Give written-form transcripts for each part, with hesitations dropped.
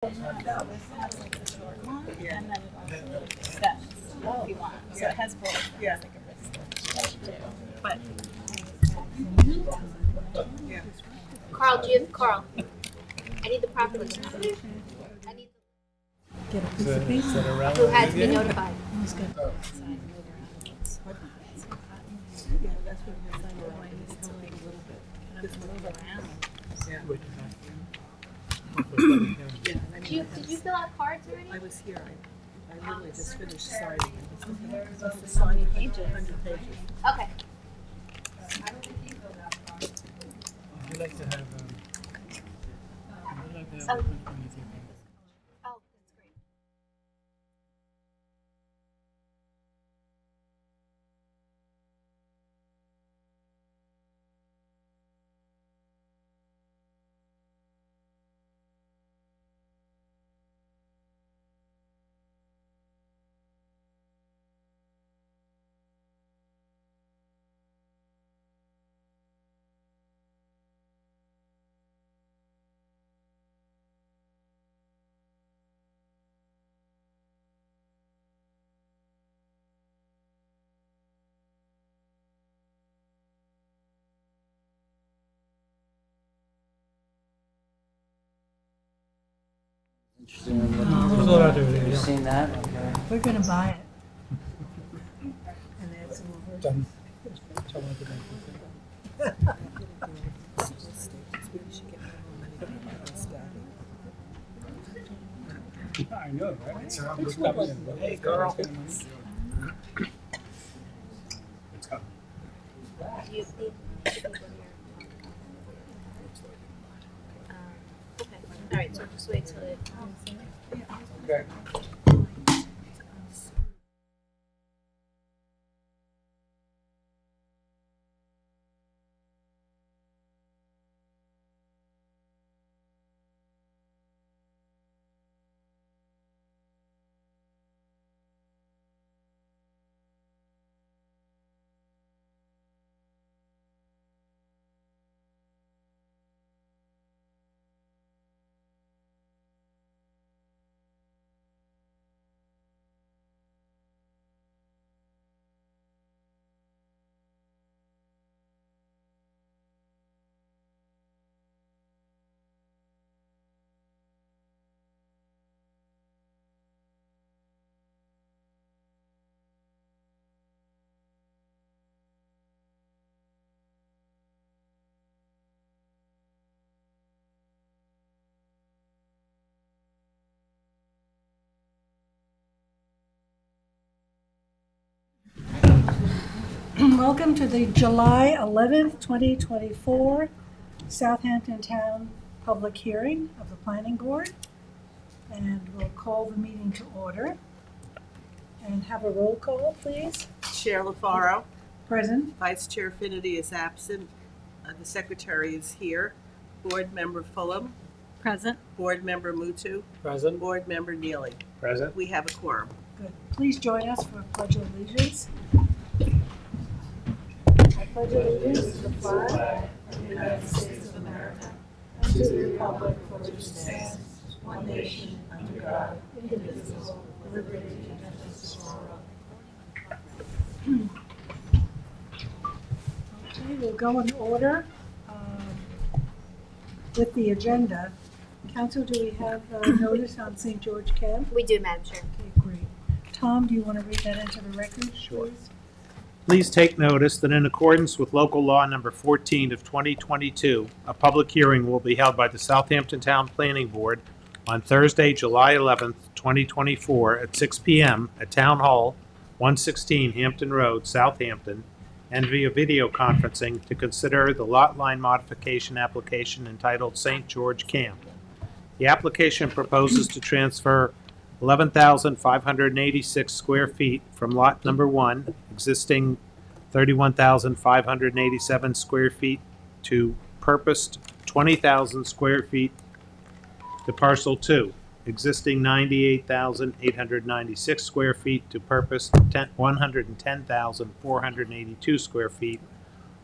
Yeah. And then it also steps if you want. So it has both. Yeah. Like a wrist too. But yeah. Carl, Carl, I need the proper list. I need Get a piece of paper. who had to be notified. Who's good? yeah, that's what it is. I know. I need to like a little bit. Just move around. Yeah. Did you fill out cards already? I was here. I literally just finished signing. It's supposed to sign 100 pages. Okay. I'd like to have. Oh, that's great. Interesting. You've seen that? Okay. We're gonna buy it. And add some more. Done. I know, right? Hey, girl. Do you need people here? Okay. All right. So just wait till it. Okay. Welcome to the July 11th, 2024 Southampton Town Public Hearing of the Planning Board. And we'll call the meeting to order. And have a roll call, please. Chair LaFaro. Present. Vice Chair Finity is absent. The Secretary is here. Board Member Fulham. Present. Board Member Mutu. Present. Board Member Neely. Present. We have a quorum. Good. Please join us for a pledge of allegiance. I pledge allegiance to the flag of the United States of America and to the republic for which it stands, one nation, under God, indivisible, with liberty and justice for all. Okay, we'll go in order with the agenda. Council, do we have notice on St. George Camp? We do, Madam Chair. Okay, great. Tom, do you want to read that into the record, Sure. please? Please take notice that in accordance with local law number 14 of 2022, a public hearing will be held by the Southampton Town Planning Board on Thursday, July 11th, 2024 at 6 p.m. at Town Hall, 116 Hampton Road, Southampton, and via video conferencing to consider the lot line modification application entitled St. George Camp. The application proposes to transfer 11,586 square feet from lot number 1, existing 31,587 square feet, to purposed 20,000 square feet to parcel 2, existing 98,896 square feet, to purposed 110,482 square feet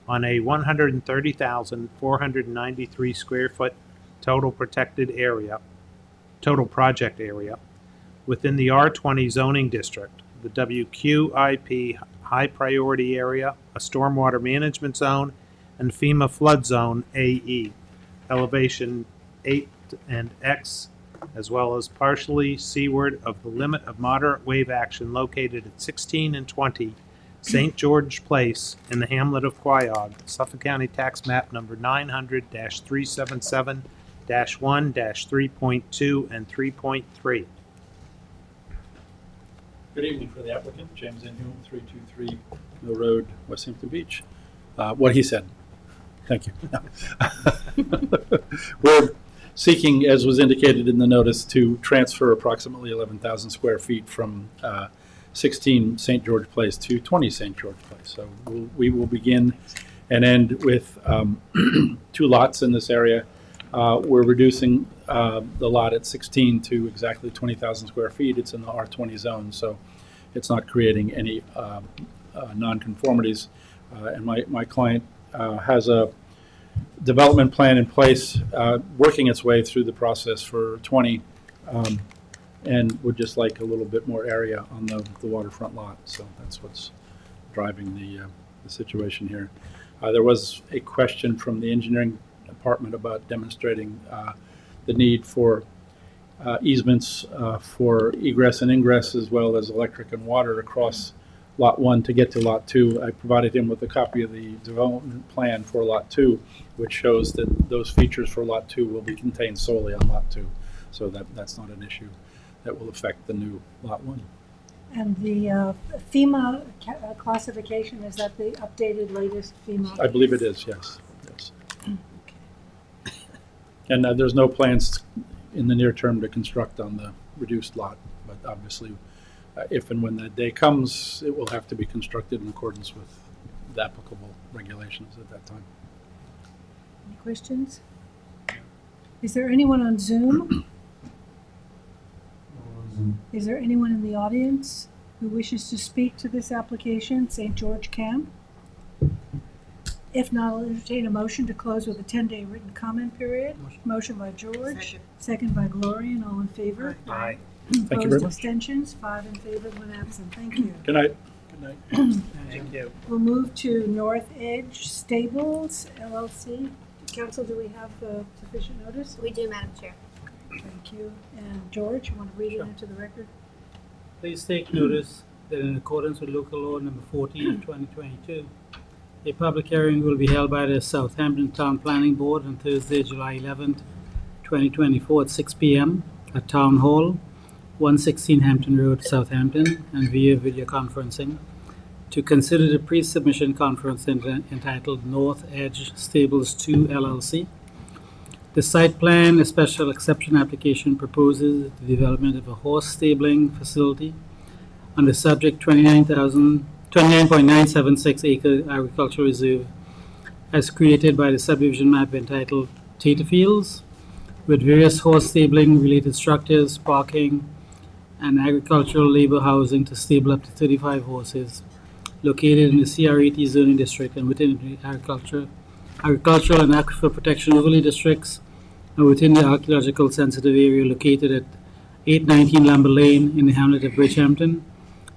on a 130,493 square foot total protected area total project area within the R20 zoning district, the WQIP high priority area, a stormwater management zone, and FEMA flood zone AE, elevation 8 and X, as well as partially seaward of the limit of moderate wave action located at 16 and 20 St. George Place in the hamlet of Quiog, Suffolk County Tax Map number 900-377-1-3.2 and 3.3. Good evening for the applicant, James Inhume, 323 Mill Road, West Hampton Beach. What he said. Thank you. We're seeking, as was indicated in the notice, to transfer approximately 11,000 square feet from 16 St. George Place to 20 St. George Place. So we will begin and end with 2 lots in this area. We're reducing the lot at 16 to exactly 20,000 square feet. It's in the R20 zone, so it's not creating any nonconformities. And my client has a development plan in place, working its way through the process for 20, and would just like a little bit more area on the waterfront lot. So that's what's driving the situation here. There was a question from the engineering department about demonstrating the need for easements for egress and ingress, as well as electric and water across Lot 1 to get to Lot 2. I provided him with a copy of the development plan for Lot 2, which shows that those features for Lot 2 will be contained solely on Lot 2. So that's not an issue that will affect the new Lot 1. And the FEMA classification, is that the updated latest FEMA? I believe it is, yes. And there's no plans in the near term to construct on the reduced lot, but obviously if and when that day comes, it will have to be constructed in accordance with the applicable regulations at that time. Any questions? Is there anyone on Zoom? Is there anyone in the audience who wishes to speak to this application, St. George Camp? If not, I'll entertain a motion to close with a 10-day written comment period. Motion by George, second by Gloria, and all in favor. Aye. Thank you very Opposed, much. abstentions, 5 in favor, 1 absent. Thank you. Good night. Good night. Thank you. We'll move to North Edge Stables, LLC. Council, do we have sufficient notice? We do, Madam Chair. Thank you. And George, you want to read it into the record? Please take notice that in accordance with local law number 14 of 2022, a public hearing will be held by the Southampton Town Planning Board on Thursday, July 11th, 2024 at 6 p.m. at Town Hall, 116 Hampton Road, Southampton, and via video conferencing, to consider the pre-submission conference entitled North Edge Stables 2 LLC. The site plan, a special exception application, proposes the development of a horse stabling facility on the subject 29.976 acre agricultural reserve as created by the subdivision map entitled Taterfields, with various horse stabling related structures, parking, and agricultural labor housing to stable up to 35 horses, located in the CR80 zoning district and within the agricultural and aquifer protection overlay districts, and within the archaeological sensitive area located at 819 Lambert Lane in the hamlet of Bridgehampton,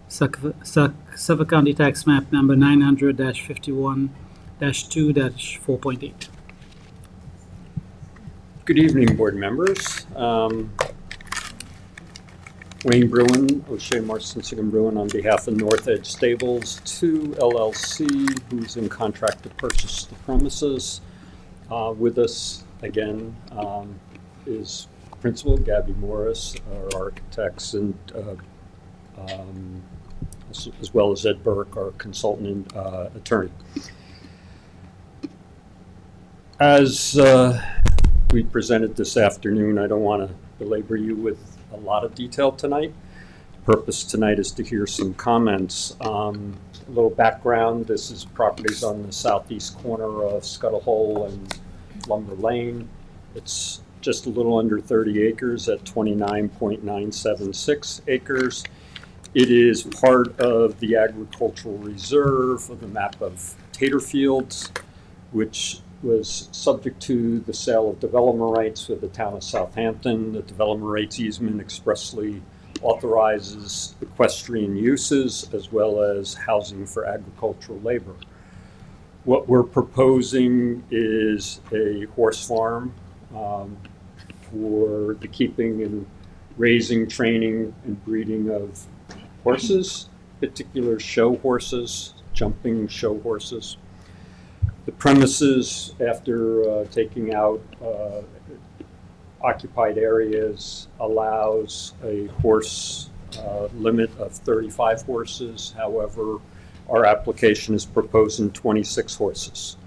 Suffolk County Tax Map number 900-51-2-4.8. Good evening, board members. Wayne Bruin, O'Shea Marston Bruin, on behalf of North Edge Stables 2 LLC, who's in contract to purchase the premises. With us again is Principal Gabby Morris, our architects, and as well as Ed Burke, our consultant attorney. As we presented this afternoon, I don't want to belabor you with a lot of detail tonight. The purpose tonight is to hear some comments. A little background: this is properties on the southeast corner of Scuttle Hole and Lumber Lane. It's just a little under 30 acres at 29.976 acres. It is part of the agricultural reserve of the map of Taterfields, which was subject to the sale of development rights for the town of Southampton. The development rights easement expressly authorizes equestrian uses as well as housing for agricultural labor. What we're proposing is a horse farm for the keeping and raising, training, and breeding of horses, particular show horses, jumping show horses. The premises, after taking out occupied areas, allows a horse limit of 35 horses. However, our application is proposing 26 horses.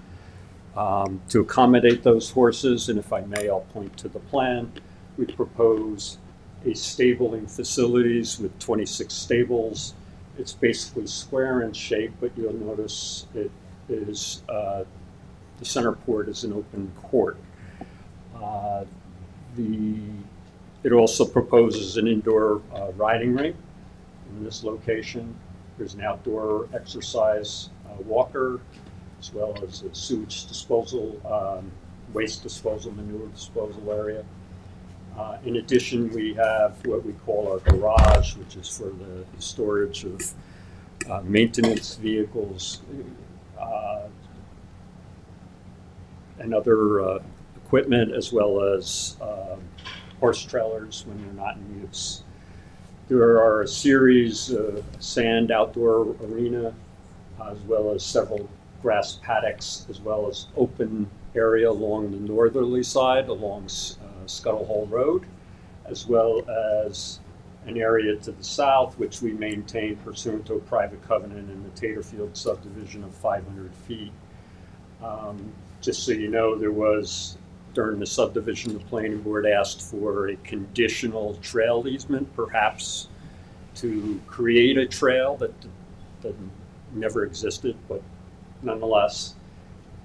To accommodate those horses, and if I may, I'll point to the plan, we propose a stabling facilities with 26 stables. It's basically square in shape, but you'll notice it is, the center port is an open court. It also proposes an indoor riding ring in this location. There's an outdoor exercise walker, as well as a sewage disposal, waste disposal, manure disposal area. In addition, we have what we call our garage, which is for the storage of maintenance vehicles and other equipment, as well as horse trailers when they're not in use. There are a series of sand outdoor arena, as well as several grass paddocks, as well as open area along the northerly side, along Scuttle Hole Road, as well as an area to the south, which we maintain pursuant to a private covenant in the Taterfield subdivision of 500 feet. Just so you know, there was, during the subdivision, the planning board asked for a conditional trail easement, perhaps to create a trail that never existed, but nonetheless,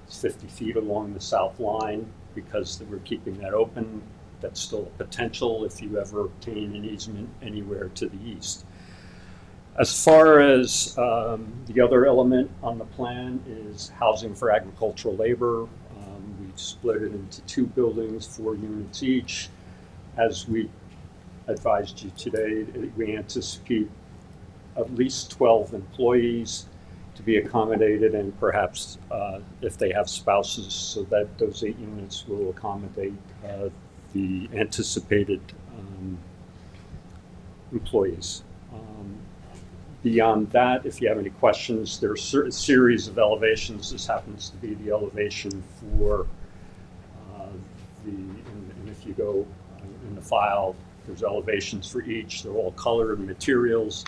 it's 50 feet along the south line. Because we're keeping that open, that's still a potential if you ever obtain an easement anywhere to the east. As far as the other element on the plan is housing for agricultural labor. We've split it into 2 buildings, 4 units each. As we advised you today, we anticipate at least 12 employees to be accommodated, and perhaps if they have spouses, so that those 8 units will accommodate the anticipated employees. Beyond that, if you have any questions, there's a series of elevations. This happens to be the elevation for and if you go in the file, there's elevations for each. They're all colored materials,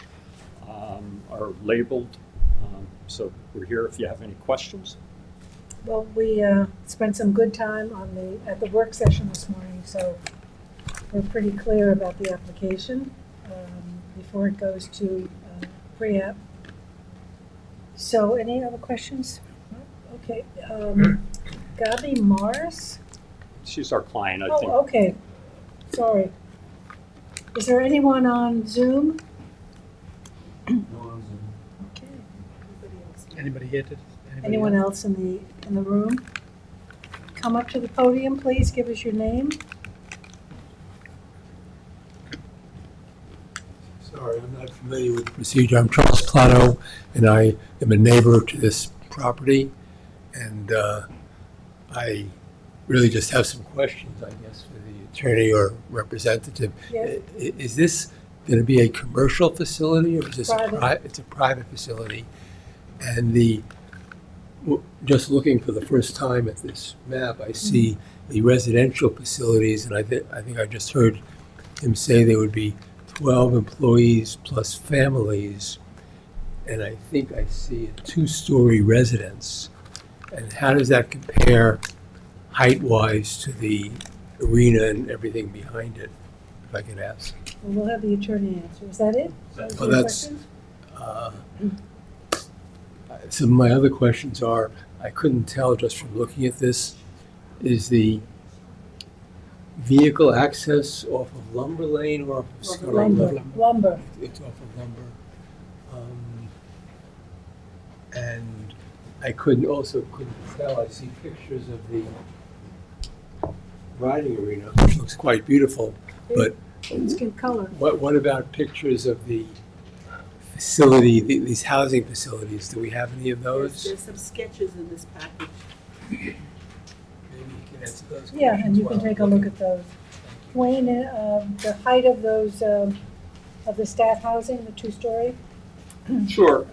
are labeled. So we're here if you have any questions. Well, we spent some good time at the work session this morning, so we're pretty clear about the application before it goes to pre-app. So any other questions? Okay. Gabi Morris? She's our client, I think. Oh, okay. Sorry. Is there anyone on Zoom? Okay. Anybody here? Anyone else in the room? Come up to the podium, please. Give us your name. Sorry, I'm not familiar with the procedure. I'm Charles Plato, and I am a neighbor to this property. And I really just have some questions, I guess, for the attorney or representative. Yes. Is this going to be a commercial facility, or is this Private. it's a private facility? And just looking for the first time at this map, I see the residential facilities, and I think I just heard him say there would be 12 employees plus families, and I think I see a 2-story residence. And how does that compare height-wise to the arena and everything behind it, if I could ask? We'll have the attorney answer. Is that it? Those Well, are your that's- questions? Some of my other questions are, I couldn't tell just from looking at this, is the vehicle access off of Lumber Lane or off of Scuttle Road? Lumber. It's off of Lumber. And I couldn't tell. I see pictures of the riding arena, which looks quite beautiful. But It's in color. what about pictures of the facility, these housing facilities? Do we have any of those? There's some sketches in this package. Maybe you can answer those. Yeah, and you can questions take a while look I'm at those. Wayne, the height of those, of the staff housing, the two-story? Sure.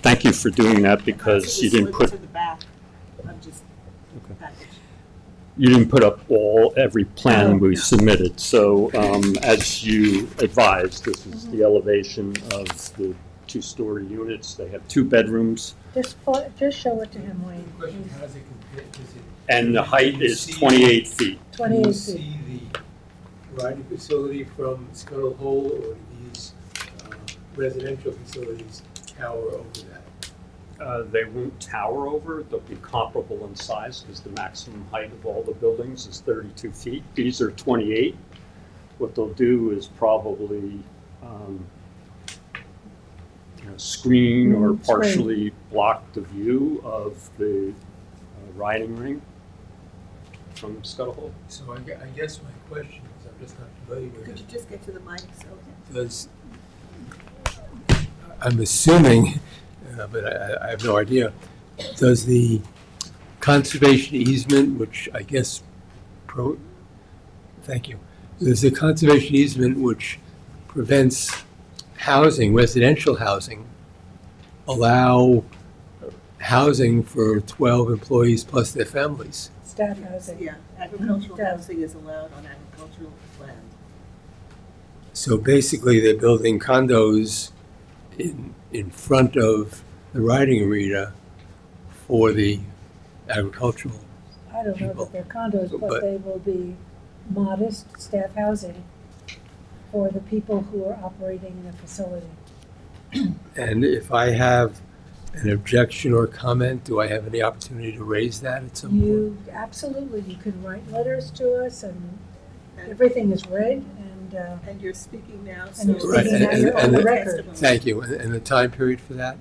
Thank you for doing that because you didn't put To the back of just the package. you didn't put up every plan we submitted. So as you advised, this is the elevation of the two-story units. They have 2 bedrooms, Just show it to him, Wayne. Question, how does it compare, does it? and the height is 28 feet. 28 Do you feet. see the riding facility from Scuttle Hole, or do these residential facilities tower over that? They won't tower over. They'll be comparable in size because the maximum height of all the buildings is 32 feet. These are 28. What they'll do is probably screen or partially block the view of the riding ring from Scuttle Hole. So I guess my question is, I'm just not familiar with Could you it. just get to the mic, so? Does, I'm assuming, but I have no idea, does the conservation easement, which I guess, thank you, does the conservation easement which prevents housing, residential housing, allow housing for 12 employees plus their families? Staff housing. Yeah, agricultural Yeah. housing is allowed on agricultural land. So basically, they're building condos in front of the riding arena for the agricultural. I don't know people. that they're condos, but But- they will be modest staff housing for the people who are operating the facility. And if I have an objection or comment, do I have any opportunity to raise that at some point? You, absolutely, you can write letters to us, and everything is read, And you're speaking now, so. and you're Right, speaking now, you're on the record. Testimony. Thank you. And the time period for that?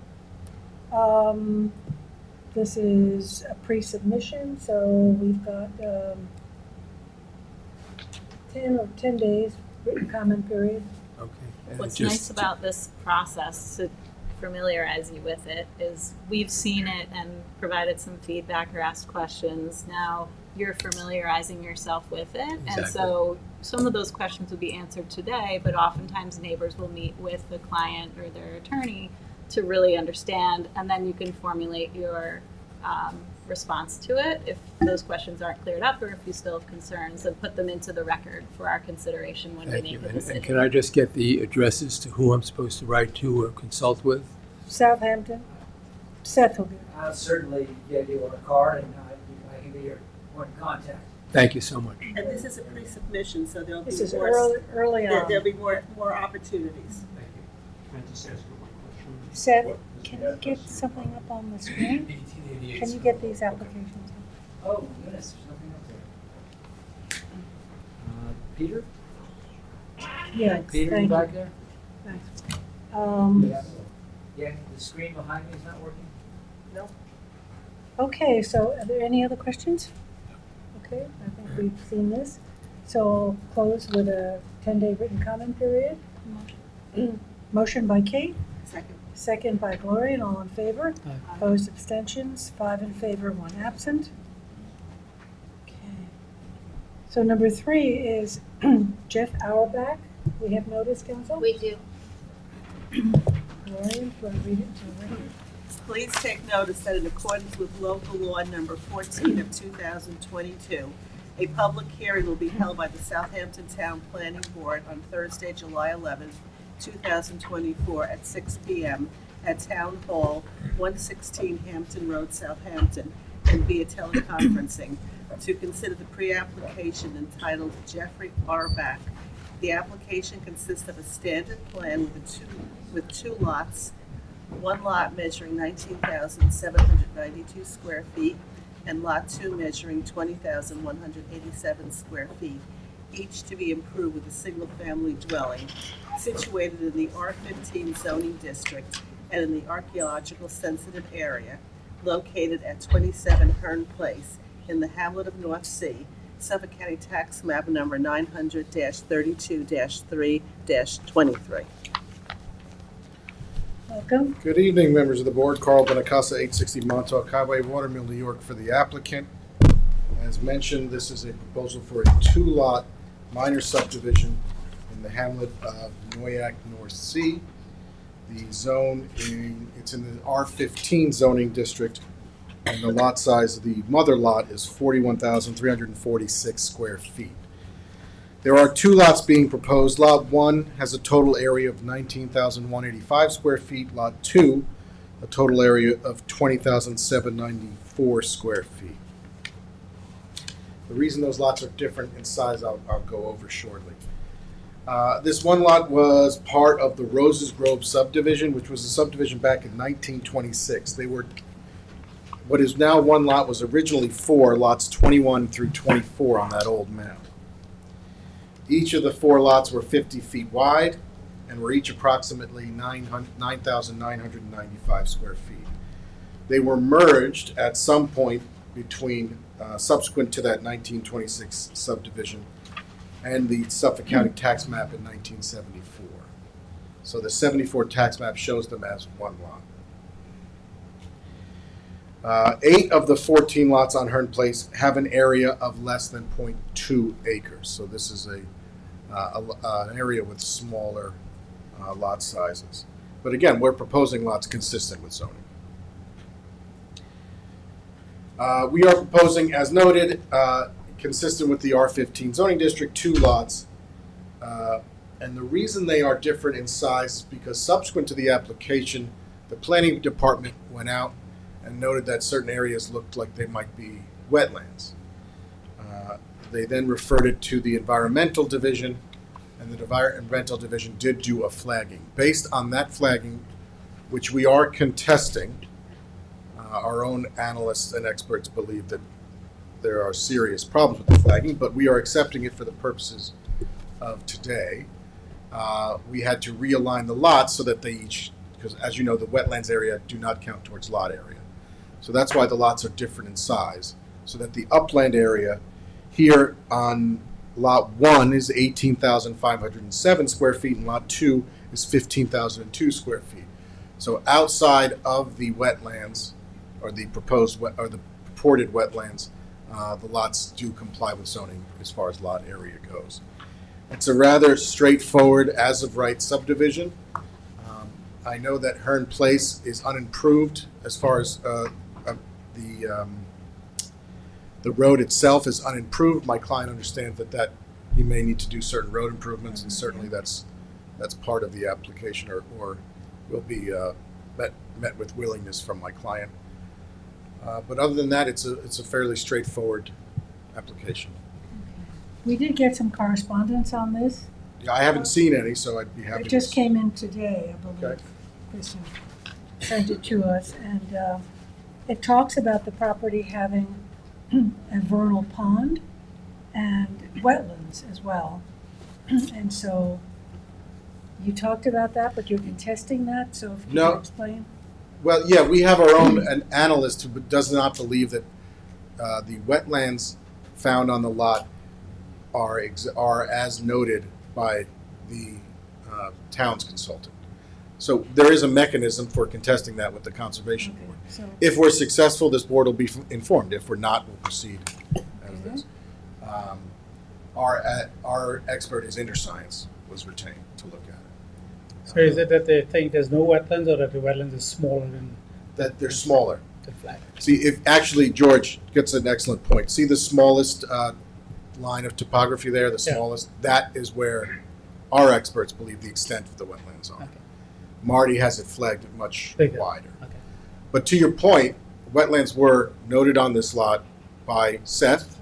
This is a pre-submission, so we've got 10 days written comment period. Okay. And What's just- nice about this process, to familiarize you with it, is we've seen it and provided some feedback or asked questions. Now you're familiarizing yourself with it. And Exactly. so some of those questions will be answered today, but oftentimes neighbors will meet with the client or their attorney to really understand, and then you can formulate your response to it if those questions aren't cleared up, or if you still have concerns, and put them into the record for our consideration when we Thank make you. the And decision. can I just get the addresses to who I'm supposed to write to or consult with? Southampton, Seth will be. I'll certainly get you on a card, and I can be your point of contact. Thank you so much. And this is a pre-submission, so there'll be This is more. early There'll on. be more opportunities. Thank you. Can I just ask you one question? Seth, can you get something up on the screen? 1888. Can you get these applications? Oh, goodness, there's nothing up there. Peter? Yeah, Peter, you thank back you. there? Thanks. Yeah, the screen behind me is not working? Okay, so are there any other questions? Okay, I think we've seen this. So I'll close with a 10-day written comment period. Motion by Kate, Second. second by Gloria, and all in favor. Opposed, abstentions, 5 in favor, 1 absent. Okay. So number 3 is Jeff Auerbach. We have notice, council? We do. Gloria, do you want to read it to the record? Please take notice that in accordance with local law number 14 of 2022, a public hearing will be held by the Southampton Town Planning Board on Thursday, July 11th, 2024 at 6 p.m. at Town Hall, 116 Hampton Road, Southampton, and via teleconferencing to consider the pre-application entitled Jeffrey Auerbach. The application consists of a standard plan with two lots, one lot measuring 19,792 square feet and lot 2 measuring 20,187 square feet, each to be improved with a single-family dwelling situated in the R15 zoning district and in the archaeological sensitive area located at 27 Hearn Place in the hamlet of North Sea, Suffolk County Tax Map number 900-32-3-23. Welcome. Good evening, members of the board. Carl Benacasa, 860 Montauk Highway, Watermill, New York, for the applicant. As mentioned, this is a proposal for a two-lot minor subdivision in the hamlet of Noyak, North Sea. The zone, it's in the R15 zoning district, and the lot size of the mother lot is 41,346 square feet. There are two lots being proposed. Lot 1 has a total area of 19,185 square feet. Lot 2, a total area of 20,794 square feet. The reason those lots are different in size, I'll go over shortly. This one lot was part of the Roses Grove subdivision, which was a subdivision back in 1926. What is now one lot was originally 4, lots 21 through 24 on that old map. Each of the 4 lots were 50 feet wide and were each approximately 9,995 square feet. They were merged at some point subsequent to that 1926 subdivision and the Suffolk County tax map in 1974. So the 74 tax map shows them as one lot. 8 of the 14 lots on Hearn Place have an area of less than 0.2 acres. So this is an area with smaller lot sizes. But again, we're proposing lots consistent with zoning. We are proposing, as noted, consistent with the R15 zoning district, 2 lots. And the reason they are different in size is because subsequent to the application, the planning department went out and noted that certain areas looked like they might be wetlands. They then referred it to the environmental division, and the environmental division did do a flagging. Based on that flagging, which we are contesting, our own analysts and experts believe that there are serious problems with the flagging, but we are accepting it for the purposes of today. We had to realign the lots so that they each, because as you know, the wetlands area do not count towards lot area. So that's why the lots are different in size, so that the upland area here on lot 1 is 18,507 square feet and lot 2 is 15,002 square feet. So outside of the wetlands or the purported wetlands, the lots do comply with zoning as far as lot area goes. It's a rather straightforward as-of-right subdivision. I know that Hearn Place is unimproved as far as the road itself is unimproved. My client understands that he may need to do certain road improvements, and certainly that's part of the application, or will be met with willingness from my client. But other than that, it's a fairly straightforward application. We did get some correspondence on this. Yeah, I haven't seen any, so I'd be happy. It just came in today, I believe. Okay. Kristen sent it to us, and it talks about the property having a vernal pond and wetlands as well. And so you talked about that, but you're contesting that, so if you No. can explain. Well, yeah, we have our own an analyst who does not believe that the wetlands found on the lot are as noted by the town's consultant. So there is a mechanism for contesting that with the Conservation Board. So If we're successful, this board will be informed. If we're not, we'll proceed as this. Our expert, his InterScience, was retained to look at it. So is it that they think there's no wetlands, or that the wetlands is smaller than That they're smaller. the flag? See, if actually, George gets an excellent point. See the smallest line of topography there, the Yeah. smallest? That is where our experts believe the extent of the wetlands are. Okay. Marty has it flagged much Bigger. wider. Okay. But to your point, wetlands were noted on this lot by Seth,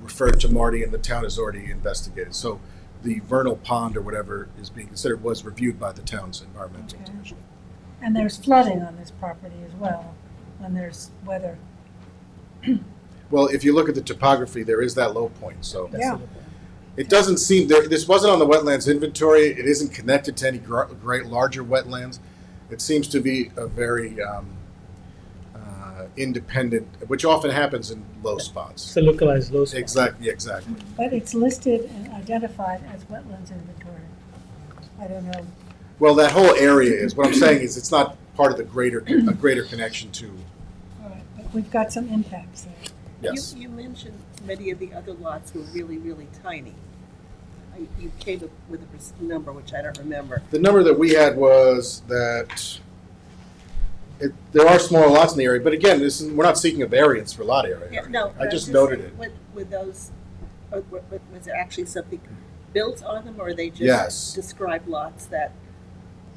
referred to Marty, and the town has already investigated. So the vernal pond or whatever is being considered was reviewed by the town's environmental Okay. division. And there's flooding on this property as well, when there's weather. Well, if you look at the topography, there is that low point, so. That's Yeah. the point. It doesn't seem, this wasn't on the wetlands inventory, it isn't connected to any great larger wetlands. It seems to be a very independent, which often happens in low spots. It's a localized low spot. Exactly. But it's listed and identified as wetlands inventory. I don't know. Well, that whole area is, what I'm saying is it's not part of a greater connection to, All right, but we've got some impacts there. yes. You mentioned many of the other lots were really, really tiny. You came up with a number, which I don't remember. The number that we had was that there are smaller lots in the area, but again, we're not seeking a variance for lot area. Yeah, no. I but just I'm noted it. With those, was there actually something built on them, or are they just Yes. described lots that?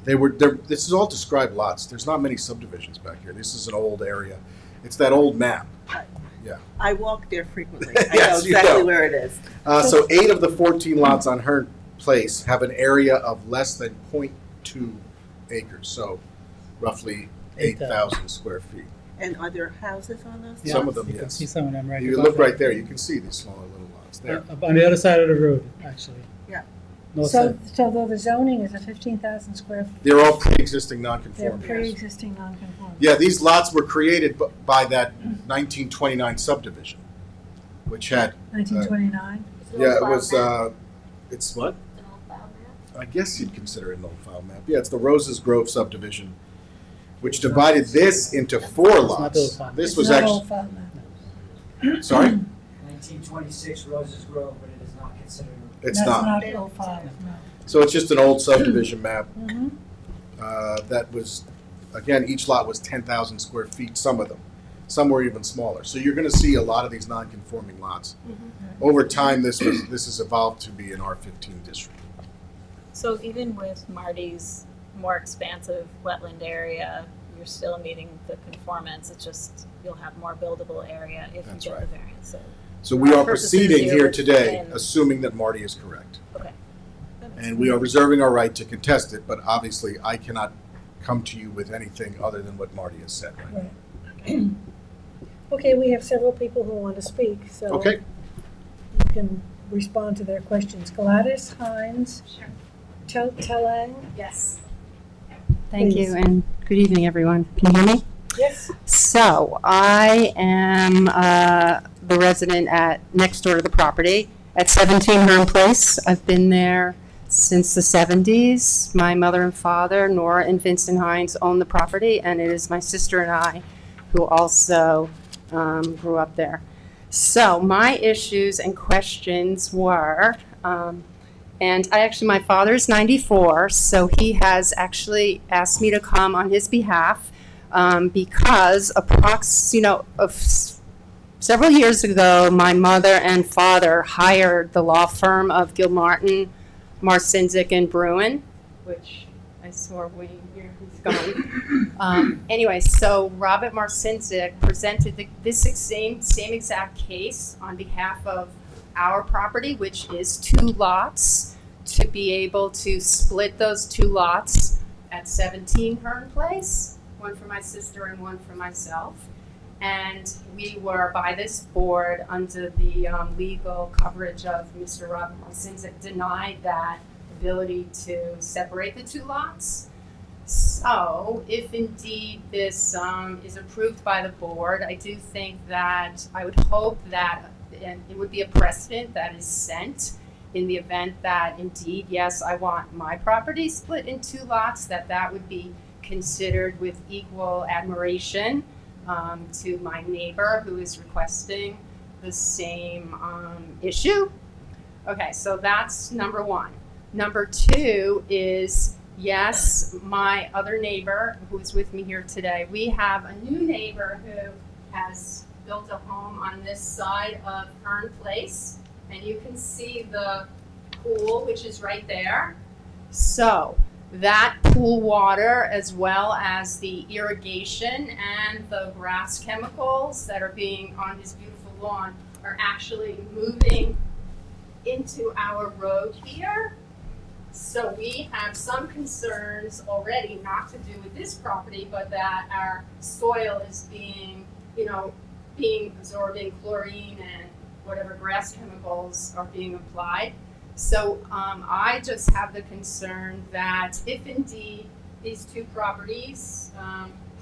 This is all described lots. There's not many subdivisions back here. This is an old area. It's that old map. Yeah. I walk there frequently. I know Yes, you exactly do. where it is. So 8 of the 14 lots on Hearn Place have an area of less than 0.2 acres, so roughly 8,000 square feet. And are there houses on those? Some of lots? them, You can yes. see some of them right You above look that. right there, you can see these smaller little lots there. On the other side of the road, actually. Yeah. North So, side. so though the zoning is a 15,000 square, They're all pre-existing they're non-conforming. pre-existing non-conforming. Yeah, these lots were created by that 1929 subdivision, which had, 1929. yeah, it was, it's what? An old file map? I guess you'd consider it an old file map. Yeah, it's the Roses Grove subdivision, which divided this into 4 not lots. old file. This It's was not actually, old file map. sorry? 1926 Roses Grove, but it is not considered. It's That's not. not old file, no. So it's just an old subdivision map Mhm. that was, again, each lot was 10,000 square feet, some of them. Some were even smaller. So you're going to see a lot of these non-conforming lots. Over time, this has evolved to be an R15 district. So even with Marty's more expansive wetland area, you're still meeting the conformance. It's just you'll have more buildable area if That's you get right. the variance. So, So we Our are purposes proceeding here here with today, within- assuming that Marty is correct. okay. That makes And we sense. are reserving our right to contest it, but obviously I cannot come to you with anything other than what Marty has said. Right? Right. Okay, we have several people who want to speak, so Okay. you can respond to their questions. Gladys Hines. Sure. Telang. Yes. Thank Please. you, and good evening, everyone. Can you hear me? Yes. So, I am the resident next door to the property at 17 Hearn Place. I've been there since the 70s. My mother and father, Nora and Vincent Hines, own the property, and it is my sister and I who also grew up there. So, my issues and questions were, and my father is 94, so he has actually asked me to come on his behalf because several years ago, my mother and father hired the law firm of Gilmartin, Marcinzik, and Bruin, which I saw Wayne here, he's gone. Anyway, so Robert Marcinzik presented this same exact case on behalf of our property, which is 2 lots, to be able to split those 2 lots at 17 Hearn Place, one for my sister and one for myself. And we were, by this board, under the legal coverage of Mr. Robert Marcinzik, denied that ability to separate the 2 lots. So, if indeed this is approved by the board, I do think that I would hope that it would be a precedent that is sent in the event that indeed, yes, I want my property split in 2 lots, that would be considered with equal admiration to my neighbor who is requesting the same issue. Okay, so that's number 1. Number 2 is, yes, my other neighbor who is with me here today, we have a new neighbor who has built a home on this side of Hearn Place, and you can see the pool, which is right there. So that pool water, as well as the irrigation and the grass chemicals that are being on his beautiful lawn, are actually moving into our road here. So we have some concerns already, not to do with this property, but that our soil is being absorbing chlorine and whatever grass chemicals are being applied. So I just have the concern that if indeed these two properties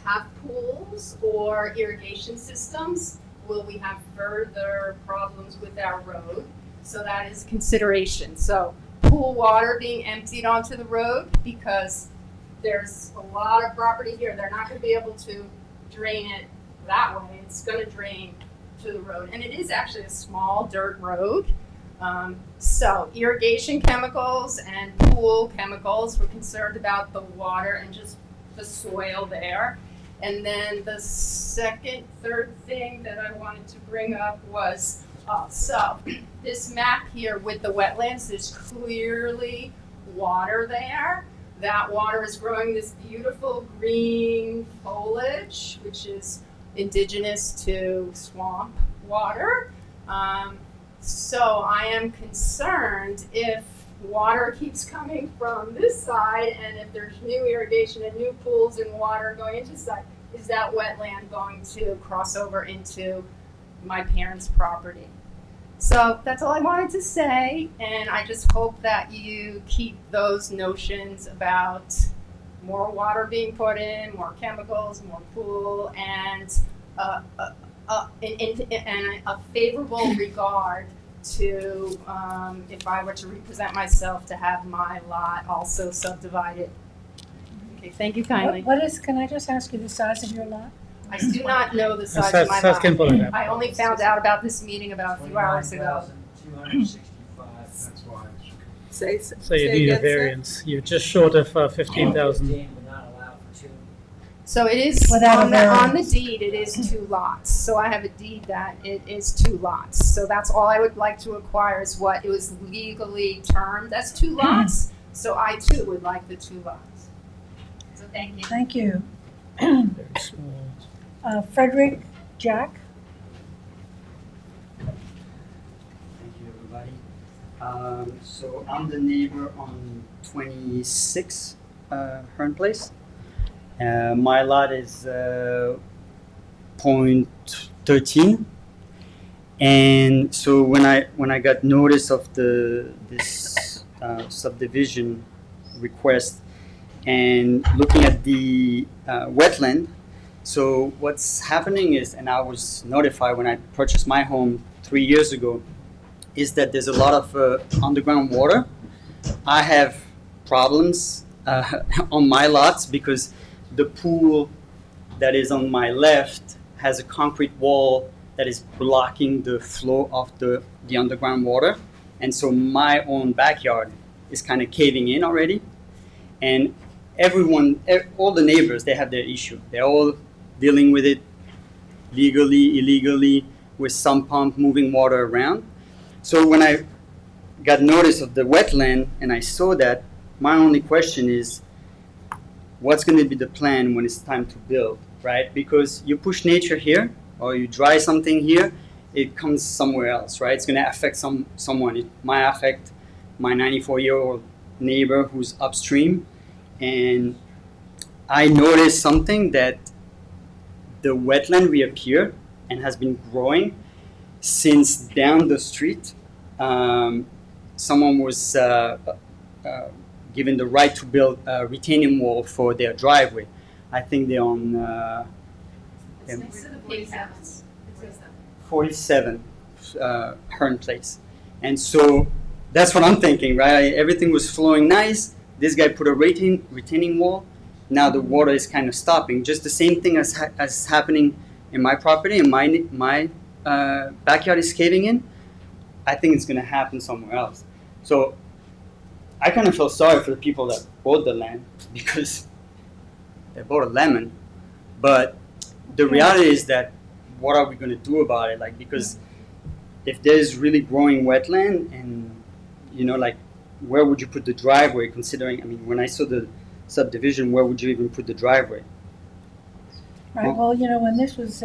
have pools or irrigation systems? Will we have further problems with our road? So that is consideration. So pool water being emptied onto the road, because there's a lot of property here. They're not going to be able to drain it that way. It's going to drain to the road. And it is actually a small dirt road. So irrigation chemicals and pool chemicals, we're concerned about the water and just the soil there. And then the third thing that I wanted to bring up was, so this map here with the wetlands, there's clearly water there. That water is growing this beautiful green foliage, which is indigenous to swamp water. So I am concerned if water keeps coming from this side, and if there's new irrigation and new pools and water going into this side, is that wetland going to cross over into my parents' property? So that's all I wanted to say, and I just hope that you keep those notions about more water being put in, more chemicals, more pool, and a favorable regard to, if I were to represent myself, to have my lot also subdivided. Okay, thank you kindly. Can I just ask you the size of your lot? I do not know the size of my Sas can pull it lot. up. I only found out about this meeting about a few hours ago. 29,265, that's why. So you need a again, sir? variance. You're just short of 15,000. 15, but not allowed for 2. So it is, Without a on the variance. deed, it is 2 lots. So I have a deed that it is 2 lots. So that's all I would like to acquire, is what it was legally termed as 2 lots. So I too would like the 2 lots. So thank you. Thank you. Very small. Frederick, Jack? Thank you, everybody. So I'm the neighbor on 26 Hearn Place. My lot is .13, and so when I got notice of this subdivision request and looking at the wetland. So what's happening is, and I was notified when I purchased my home 3 years ago, is that there's a lot of underground water. I have problems on my lots because the pool that is on my left has a concrete wall that is blocking the flow of the underground water. And so my own backyard is kind of caving in already. And all the neighbors, they have their issue. They're all dealing with it legally, illegally, with some pump moving water around. So when I got notice of the wetland and I saw that, my only question is, what's going to be the plan when it's time to build, right? Because you push nature here, or you dry something here, it comes somewhere else, right? It's going to affect someone. It might affect my 94-year-old neighbor who's upstream. And I noticed something, that the wetland reappeared and has been growing since down the street. Someone was given the right to build a retaining wall for their driveway. I think they're on It's next to the pig house. It says that. 47 Hearn Place. And so that's what I'm thinking, right? Everything was flowing nice. This guy put a retaining wall. Now the water is kind of stopping. Just the same thing as happening in my property, and my backyard is caving in. I think it's going to happen somewhere else. So I kind of feel sorry for the people that bought the land, because they bought a lemon. But the reality is that, what are we going to do about it? Like, because if there's really growing wetland, and where would you put the driveway? Considering, when I saw the subdivision, where would you even put the driveway? Right, well, when this was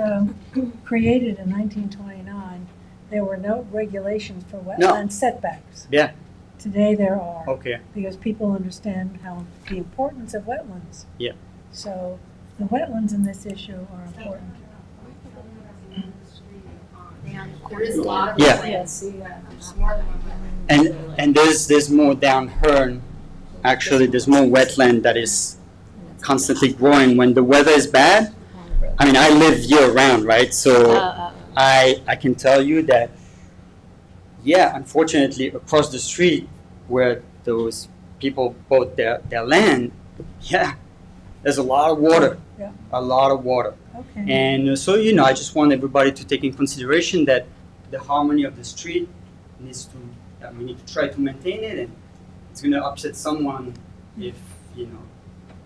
created in 1929, there were no regulations for wetland setbacks. Yeah. Today there are. Okay. Because people understand the importance of wetlands. Yeah. So the wetlands in this issue are important. There is a lot of Yeah. wetlands. There's more than one wetland. And there's more down Hearn. Actually, there's more wetland that is constantly growing. When the weather is bad, I mean, I live year round, right? So I can tell you that, yeah, unfortunately, across the street where those people bought their land, yeah, there's a lot of water, Yeah. a lot of water. Okay. And so, you know, I just want everybody to take in consideration that the harmony of the street needs to, we need to try to maintain it, and it's going to upset someone if, you know,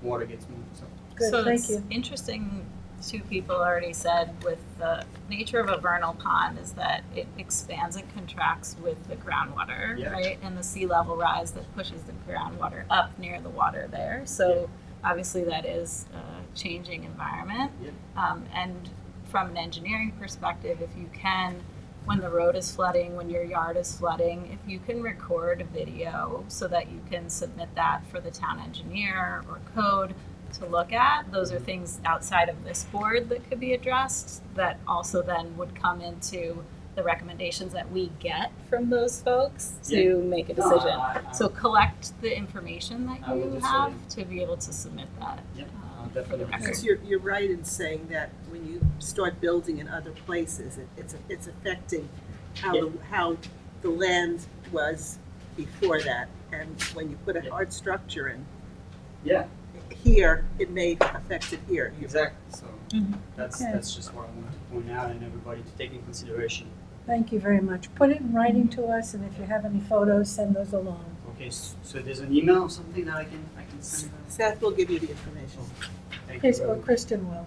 water gets moved. So. Good, So thank it's you. interesting, two people already said with the nature of a vernal pond is that it expands and contracts with the groundwater, Yeah. right? And the sea level rise that pushes the groundwater up near the water there. So obviously that is a changing environment. And from an engineering perspective, if you can, when the road is flooding, when your yard is flooding, if you can record a video so that you can submit that for the town engineer or code to look at, those are things outside of this board that could be addressed that also then would come into the recommendations that we get from those folks to make a decision. So collect the information that I will you do so, have yeah. to be able to submit that for the definitely. record. Because you're right in saying that when you start building in other places, it's affecting how the land was before that. And when you put a hard structure in, Yeah, here, it may affect it here. exactly. So Mhm. Okay. that's just what I wanted to point out and everybody to take in consideration. Thank you very much. Put it in writing to us, and if you have any photos, send those along. Okay, so there's an email or something that I can send out? Seth will give you the information. Thank you Chris, very or much. Kristen will.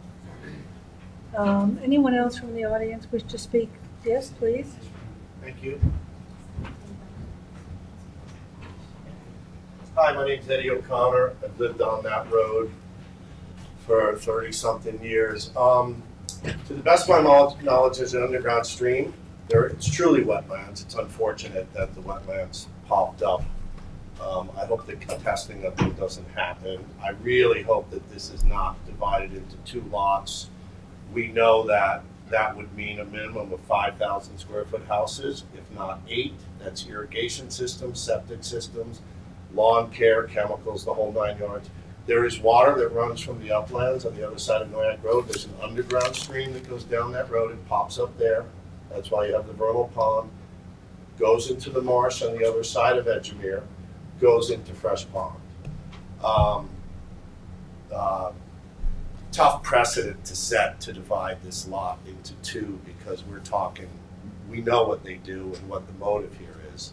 Anyone else from the audience wish to speak? Yes, please. Thank you. Hi, my name's Eddie O'Connor. I've lived on that road for 30-something years. To the best of my knowledge, there's an underground stream. It's truly wetlands. It's unfortunate that the wetlands popped up. I hope that testing of it doesn't happen. I really hope that this is not divided into 2 lots. We know that that would mean a minimum of 5,000 square foot houses, if not 8. That's irrigation systems, septic systems, lawn care, chemicals, the whole 9 yards. There is water that runs from the uplands on the other side of Noyak Road. There's an underground stream that goes down that road and pops up there. That's why you have the vernal pond. Goes into the marsh on the other side of Edgemere, goes into Fresh Pond. Tough precedent to set to divide this lot into 2 because we know what they do and what the motive here is.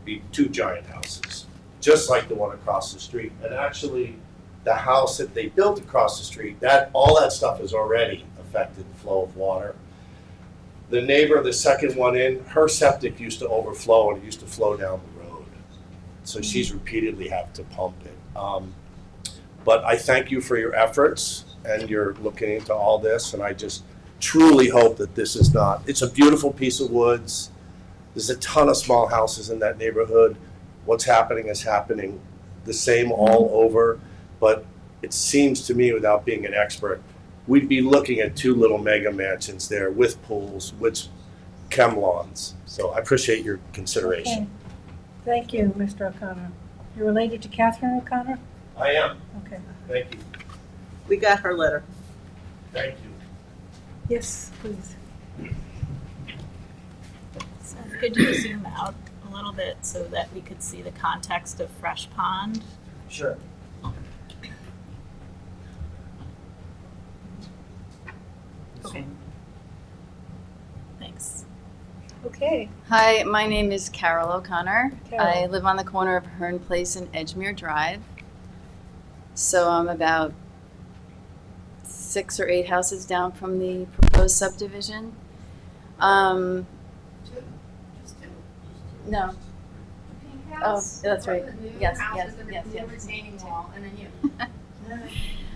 Be 2 giant houses, just like the one across the street. And actually, the house that they built across the street, all that stuff has already affected the flow of water. The neighbor, the second one in, her septic used to overflow and it used to flow down the road. So she's repeatedly had to pump it. But I thank you for your efforts and you're looking into all this, and I just truly hope that this is not, it's a beautiful piece of woods. There's a ton of small houses in that neighborhood. What's happening is happening the same all over, but it seems to me, without being an expert, we'd be looking at 2 little mega mansions there with pools, with chem lawns. So I appreciate your consideration. Okay. Thank you, Mr. O'Connor. You're related to Catherine O'Connor? I am. Okay. Thank you. We got her letter. Thank you. Yes, please. Seth, could you zoom out a little bit so that we could see the context of Fresh Pond? Sure. Okay. Thanks. Okay. Hi, my name is Carol O'Connor. Carol. I live on the corner of Hearn Place and Edgemere Drive. So I'm about 6 or 8 houses down from the proposed subdivision. No. Oh, that's right. Yes. Retaining wall, and then you.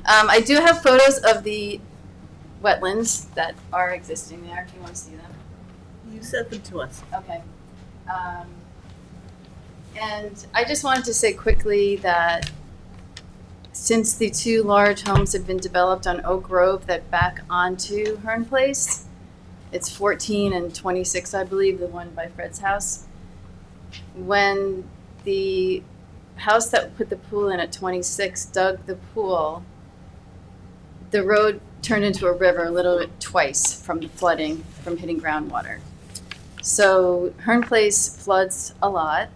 I do have photos of the wetlands that are existing there, if you want to see them. You sent them to us. Okay. And I just wanted to say quickly that since the 2 large homes have been developed on Oak Grove that back onto Hearn Place, it's 14 and 26, I believe, the one by Fred's house. When the house that put the pool in at 26 dug the pool, the road turned into a river literally twice from the flooding, from hitting groundwater. So Hearn Place floods a lot,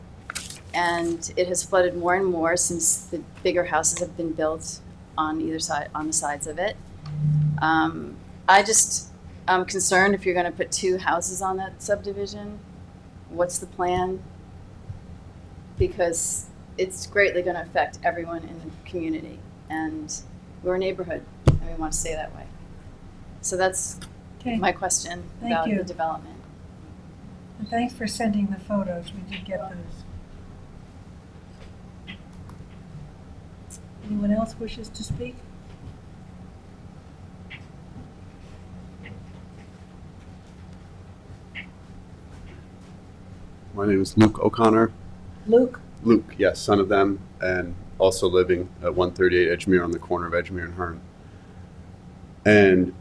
and it has flooded more and more since the bigger houses have been built on either side, on the sides of it. I'm concerned if you're gonna put 2 houses on that subdivision, what's the plan? Because it's greatly gonna affect everyone in the community, and we're a neighborhood, and we want to stay that way. So that's Okay, my question Thank about you. the development. and thanks for sending the photos, we did get those. Anyone else wishes to speak? My name is Luke O'Connor. Luke? Luke, yes, son of them, and also living at 138 Edgemere on the corner of Edgemere and Hearn. And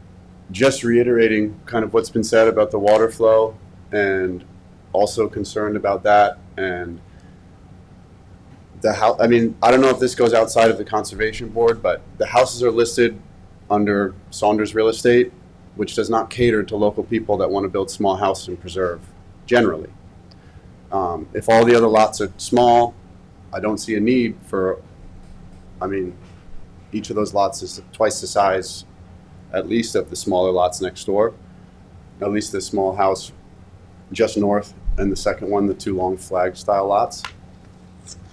just reiterating kind of what's been said about the water flow, and also concerned about that, and the house. I mean, I don't know if this goes outside of the conservation board, but the houses are listed under Saunders Real Estate, which does not cater to local people that want to build small houses and preserve, generally. If all the other lots are small, I don't see a need for, I mean, each of those lots is twice the size, at least, of the smaller lots next door. At least the small house just north, and the second one, the 2 long flag style lots.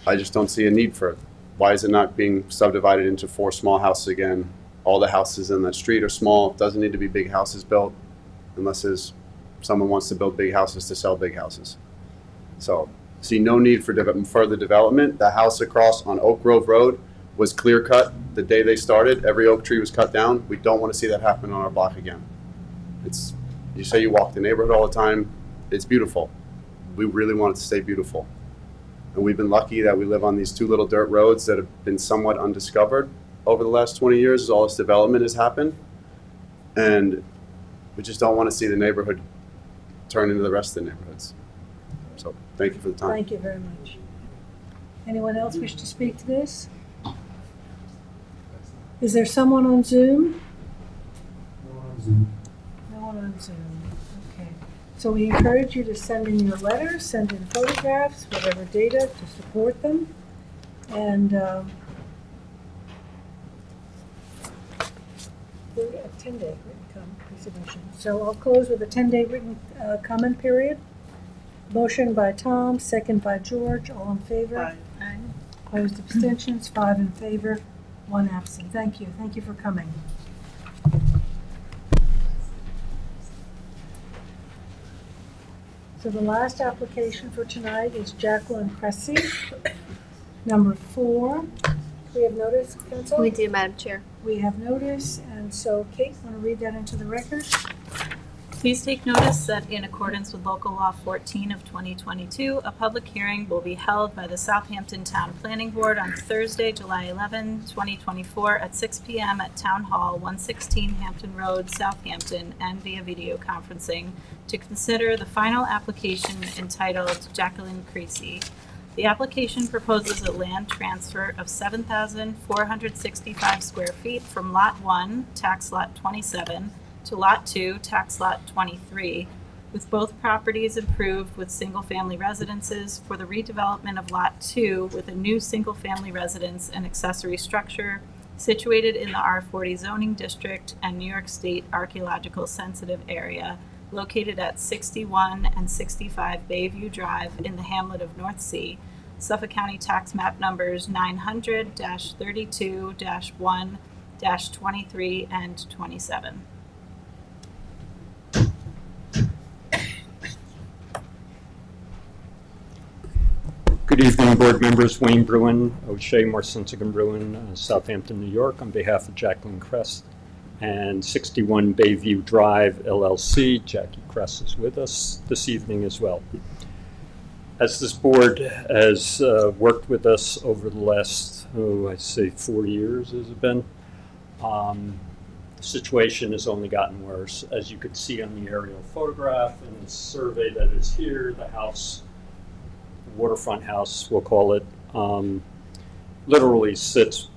I just don't see a need for it. Why is it not being subdivided into 4 small houses again? All the houses in that street are small. It doesn't need to be big houses built unless someone wants to build big houses to sell big houses. So, see no need for further development. The house across on Oak Grove Road was clear cut the day they started. Every oak tree was cut down. We don't want to see that happen on our block again. You say you walk the neighborhood all the time. It's beautiful. We really want it to stay beautiful. And we've been lucky that we live on these 2 little dirt roads that have been somewhat undiscovered over the last 20 years as all this development has happened. And we just don't want to see the neighborhood turn into the rest of the neighborhoods. So thank you for the time. Thank you very much. Anyone else wish to speak to this? Is there someone on Zoom? No one on Zoom. Okay. So we encourage you to send in your letters, send in photographs, whatever data to support them. And we're at a 10-day written submission. So I'll close with a 10-day written comment period. Motion by Tom, second by George, all in favor? Aye. Opposed, abstentions, 5 in favor, 1 absent. Thank you for coming. So the last application for tonight is Jacqueline Cressy, number 4. We have notice, council? We do, Madam Chair. We have notice, and so Kate, want to read that into the record? Please take notice that in accordance with Local Law 14 of 2022, a public hearing will be held by the Southampton Town Planning Board on Thursday, July 11, 2024 at 6 p.m. at Town Hall, 116 Hampton Road, Southampton, and via video conferencing to consider the final application entitled Jacqueline Creasy. The application proposes a land transfer of 7,465 square feet from Lot 1, Tax Lot 27, to Lot 2, Tax Lot 23, with both properties improved with single-family residences for the redevelopment of Lot 2 with a new single-family residence and accessory structure situated in the R40 zoning district and New York State archaeological sensitive area located at 61 and 65 Bayview Drive in the hamlet of North Sea, Suffolk County Tax Map numbers 900-32-1-23 and 27. Good evening, board members. Wayne Bruin, O'Shea, Marcinsigan Bruin, Southampton, New York, on behalf of Jacqueline Cress and 61 Bayview Drive, LLC. Jackie Cress is with us this evening as well. As this board has worked with us over the last, I'd say 4 years, has it been? The situation has only gotten worse. As you can see on the aerial photograph and the survey that is here, the house, waterfront house, we'll call it, literally sits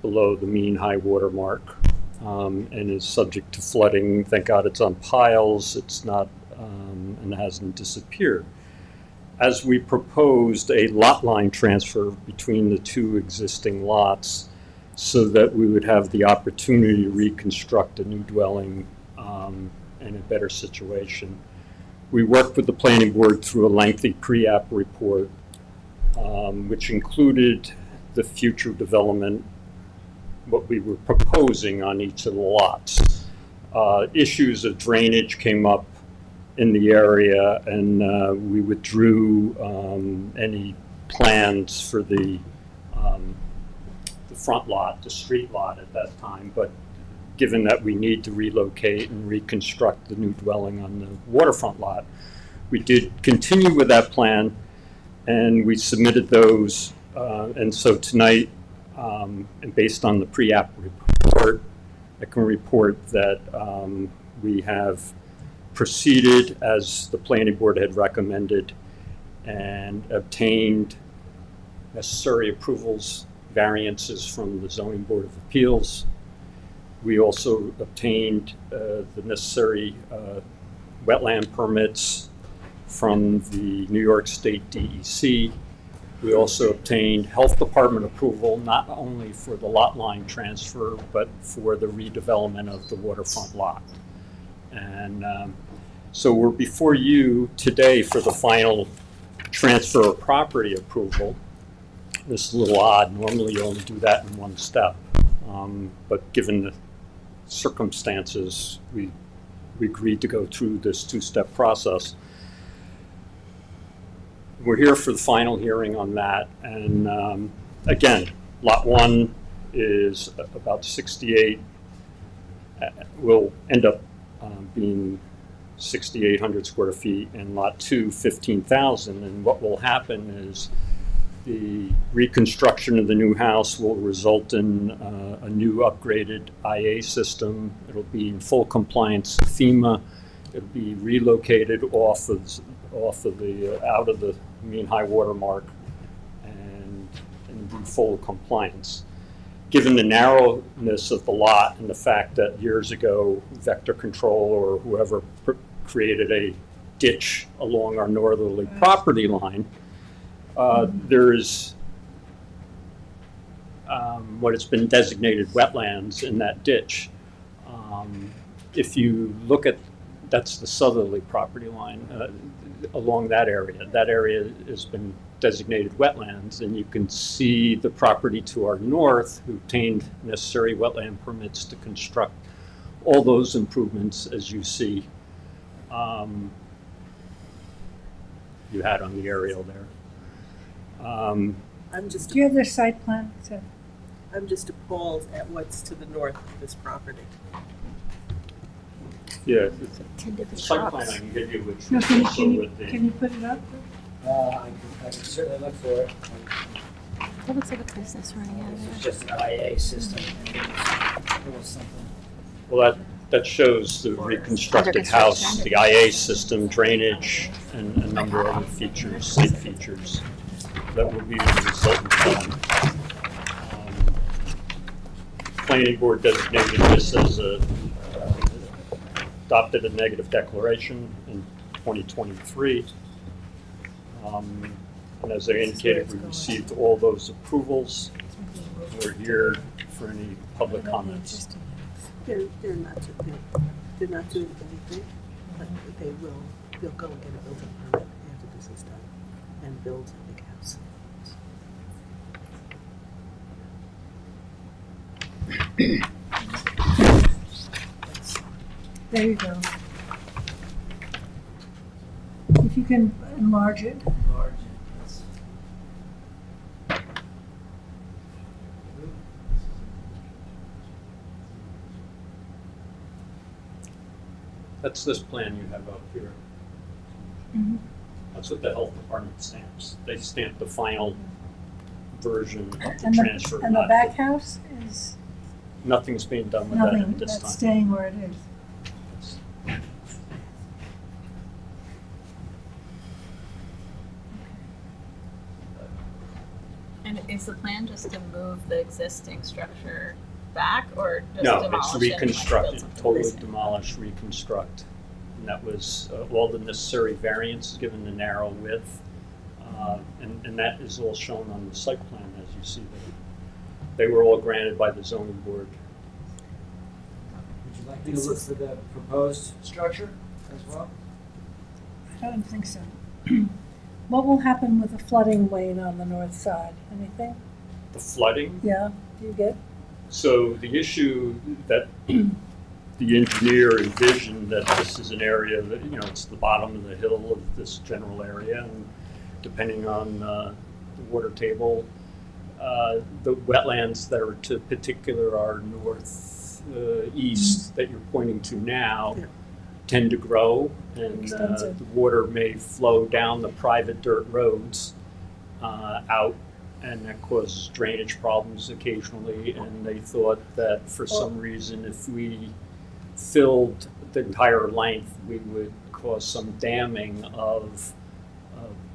below the mean high water mark and is subject to flooding. Thank God it's on piles, it's not, and hasn't disappeared. As we proposed a lot line transfer between the two existing lots so that we would have the opportunity to reconstruct a new dwelling in a better situation. We worked with the planning board through a lengthy pre-app report, which included the future development, what we were proposing on each of the lots. Issues of drainage came up in the area, and we withdrew any plans for the front lot, the street lot at that time. But given that we need to relocate and reconstruct the new dwelling on the waterfront lot, we did continue with that plan, and we submitted those. And so tonight, and based on the pre-app report, I can report that we have proceeded as the planning board had recommended and obtained necessary approvals, variances from the zoning board of appeals. We also obtained the necessary wetland permits from the New York State DEC. We also obtained health department approval, not only for the lot line transfer, but for the redevelopment of the waterfront lot. And so we're before you today for the final transfer of property approval. This is a little odd. Normally you only do that in one step. But given the circumstances, we agreed to go through this two-step process. We're here for the final hearing on that. And again, lot 1 is about 68, will end up being 6,800 square feet, and lot 2, 15,000. And what will happen is the reconstruction of the new house will result in a new upgraded IA system. It'll be in full compliance with FEMA. It'll be relocated out of the mean high water mark and be full compliance. Given the narrowness of the lot and the fact that years ago Vector Control or whoever created a ditch along our northerly property line, there's what has been designated wetlands in that ditch. If you look at, that's the southerly property line along that area has been designated wetlands, and you can see the property to our north who obtained necessary wetland permits to construct all those improvements as you see you had on the aerial there. I'm just, Do you have their site plan? So, I'm just appalled at what's to the north of this property. Yeah, 10 different the site shops. plan I can give you, which no, is can also you, with the. can you put it up? I can certainly look for it. That looks like a business running out of It's there. just an IA system. It was something. Well, that shows the reconstructed house, the IA system, drainage, and a number of other features, site features that will be the resultant plan. Planning board designated this as adopted a negative declaration in 2023. And as I indicated, we received all those approvals. We're here for any public comments. They're not doing anything, but they'll go and get a building permit after this is done and build a big house. There you go. If you can enlarge it. Large, yes. That's this plan you have up here. Mhm. That's what the health department stamps. They stamp the final version of the And transfer. the not- back house is Nothing's being done with that nothing, at this that's time. staying where it is. And is the plan just to move the existing structure back or just No, demolish it's it and, like, build reconstructed, something totally nice? demolish, reconstruct. And that was all the necessary variances given the narrow width. And that is all shown on the site plan as you see there. They were all granted by the zoning board. Would you like me to look for the proposed structure as well? I don't think so. What will happen with the flooding, Wayne, on the north side? Anything? The flooding, Yeah, do you get? so the issue that the engineer envisioned that this is an area that, it's the bottom of the hill of this general area, and depending on the water table, the wetlands that are to particular our east that you're pointing to now tend to grow, and Extensive. the water may flow down the private dirt roads out, and that causes drainage problems occasionally. And they thought that for some reason, if we filled the entire length, we would cause some damming of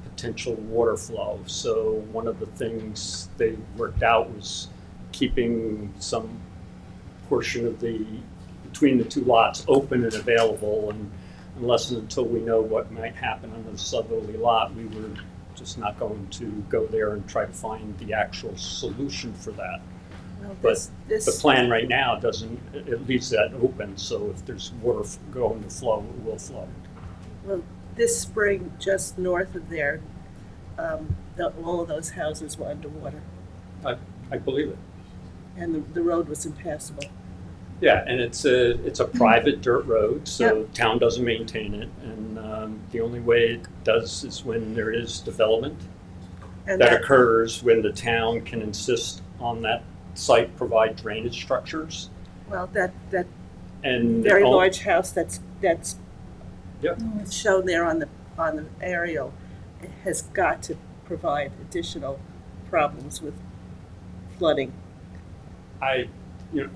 potential water flow. So one of the things they worked out was keeping some portion of between the two lots open and available, and unless and until we know what might happen on the southerly lot, we were just not going to go there and try to find the actual solution for that. Well, But this the plan right now it leaves that open, so if there's water going to flow, it will flow. Well, this spring, just north of there, all of those houses were underwater, I believe it. and the road was impassable. Yeah, and it's a private dirt road, so town doesn't maintain it, and the only way it does is when there is development And that occurs, when the town can insist on that site provide drainage structures. Well, that And very all- large house that's Yep. shown there on the aerial has got to provide additional problems with flooding.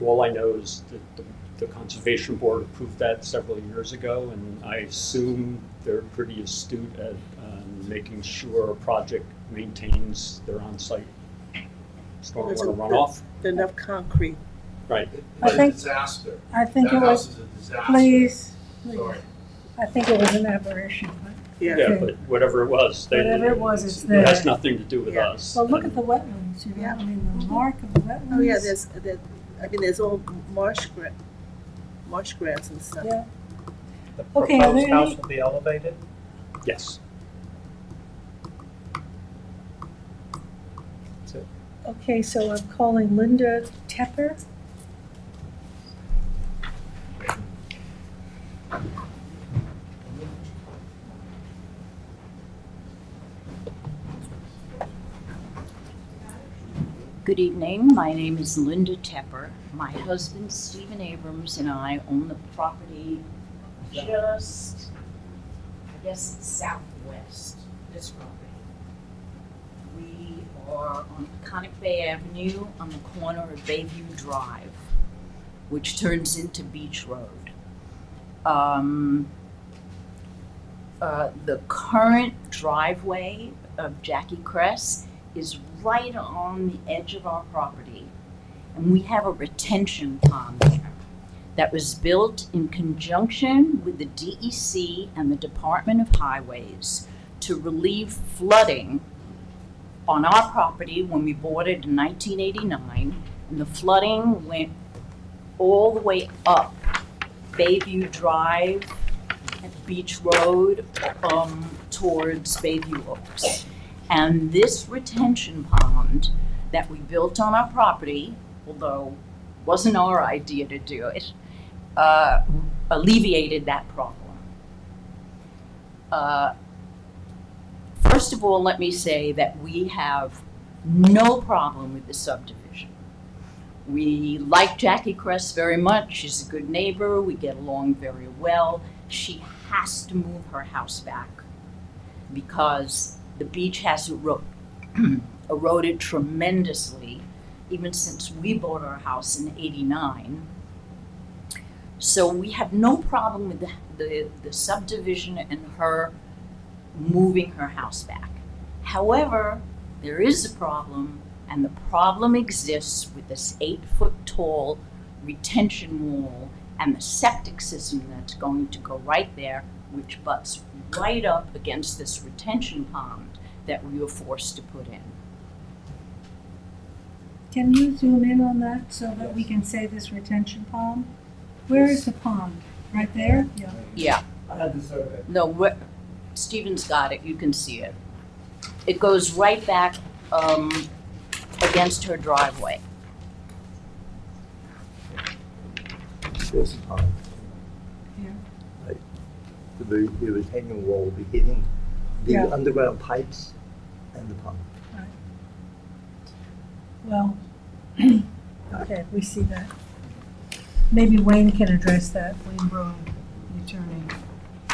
All I know is that the Conservation Board approved that several years ago, and I assume they're pretty astute at making sure a project maintains their on-site stormwater runoff. Enough concrete. Right. I think- Disaster. I think That it house was, is a disaster. please, Sorry. I think it was an aberration, but. Yeah, but whatever it was, Whatever it was, it's it has there. nothing to do with Yeah. us. Well, look at the wetlands, you know, I mean, the mark of the wetlands. Oh, yeah, there's all marsh grass and stuff. Yeah. The Okay, are there proposed house any- will be elevated? Yes. Okay, so I'm calling Linda Tepper. Good evening. My name is Linda Tepper. My husband, Stephen Abrams, and I own the property just, I guess it's southwest, this property. We are on Conic Bay Avenue on the corner of Bayview Drive, which turns into Beach Road. The current driveway of Jackie Cress is right on the edge of our property, and we have a retention pond there that was built in conjunction with the DEC and the Department of Highways to relieve flooding on our property when we bought it in 1989, and the flooding went all the way up Bayview Drive and Beach Road towards Bayview Oaks. And this retention pond that we built on our property, although it wasn't our idea to do it, alleviated that problem. First of all, let me say that we have no problem with the subdivision. We like Jackie Cress very much. She's a good neighbor. We get along very well. She has to move her house back because the beach has eroded tremendously even since we bought our house in '89. So we have no problem with the subdivision and her moving her house back. However, there is a problem, and the problem exists with this 8-foot tall retention wall and the septic system that's going to go right there, which butts right up against this retention pond that we were forced to put in. Can you zoom in on that so that we can say this retention pond? Where is the pond? Right there? Yeah. Yeah. I had the survey. No, Stephen's got it, you can see it. It goes right back against her driveway. There's a pond. Here. Right. The retaining wall will be hitting the Yeah. underground pipes and the pond. Well, okay, we see that. Maybe Wayne can address that, Wayne Brown, the attorney.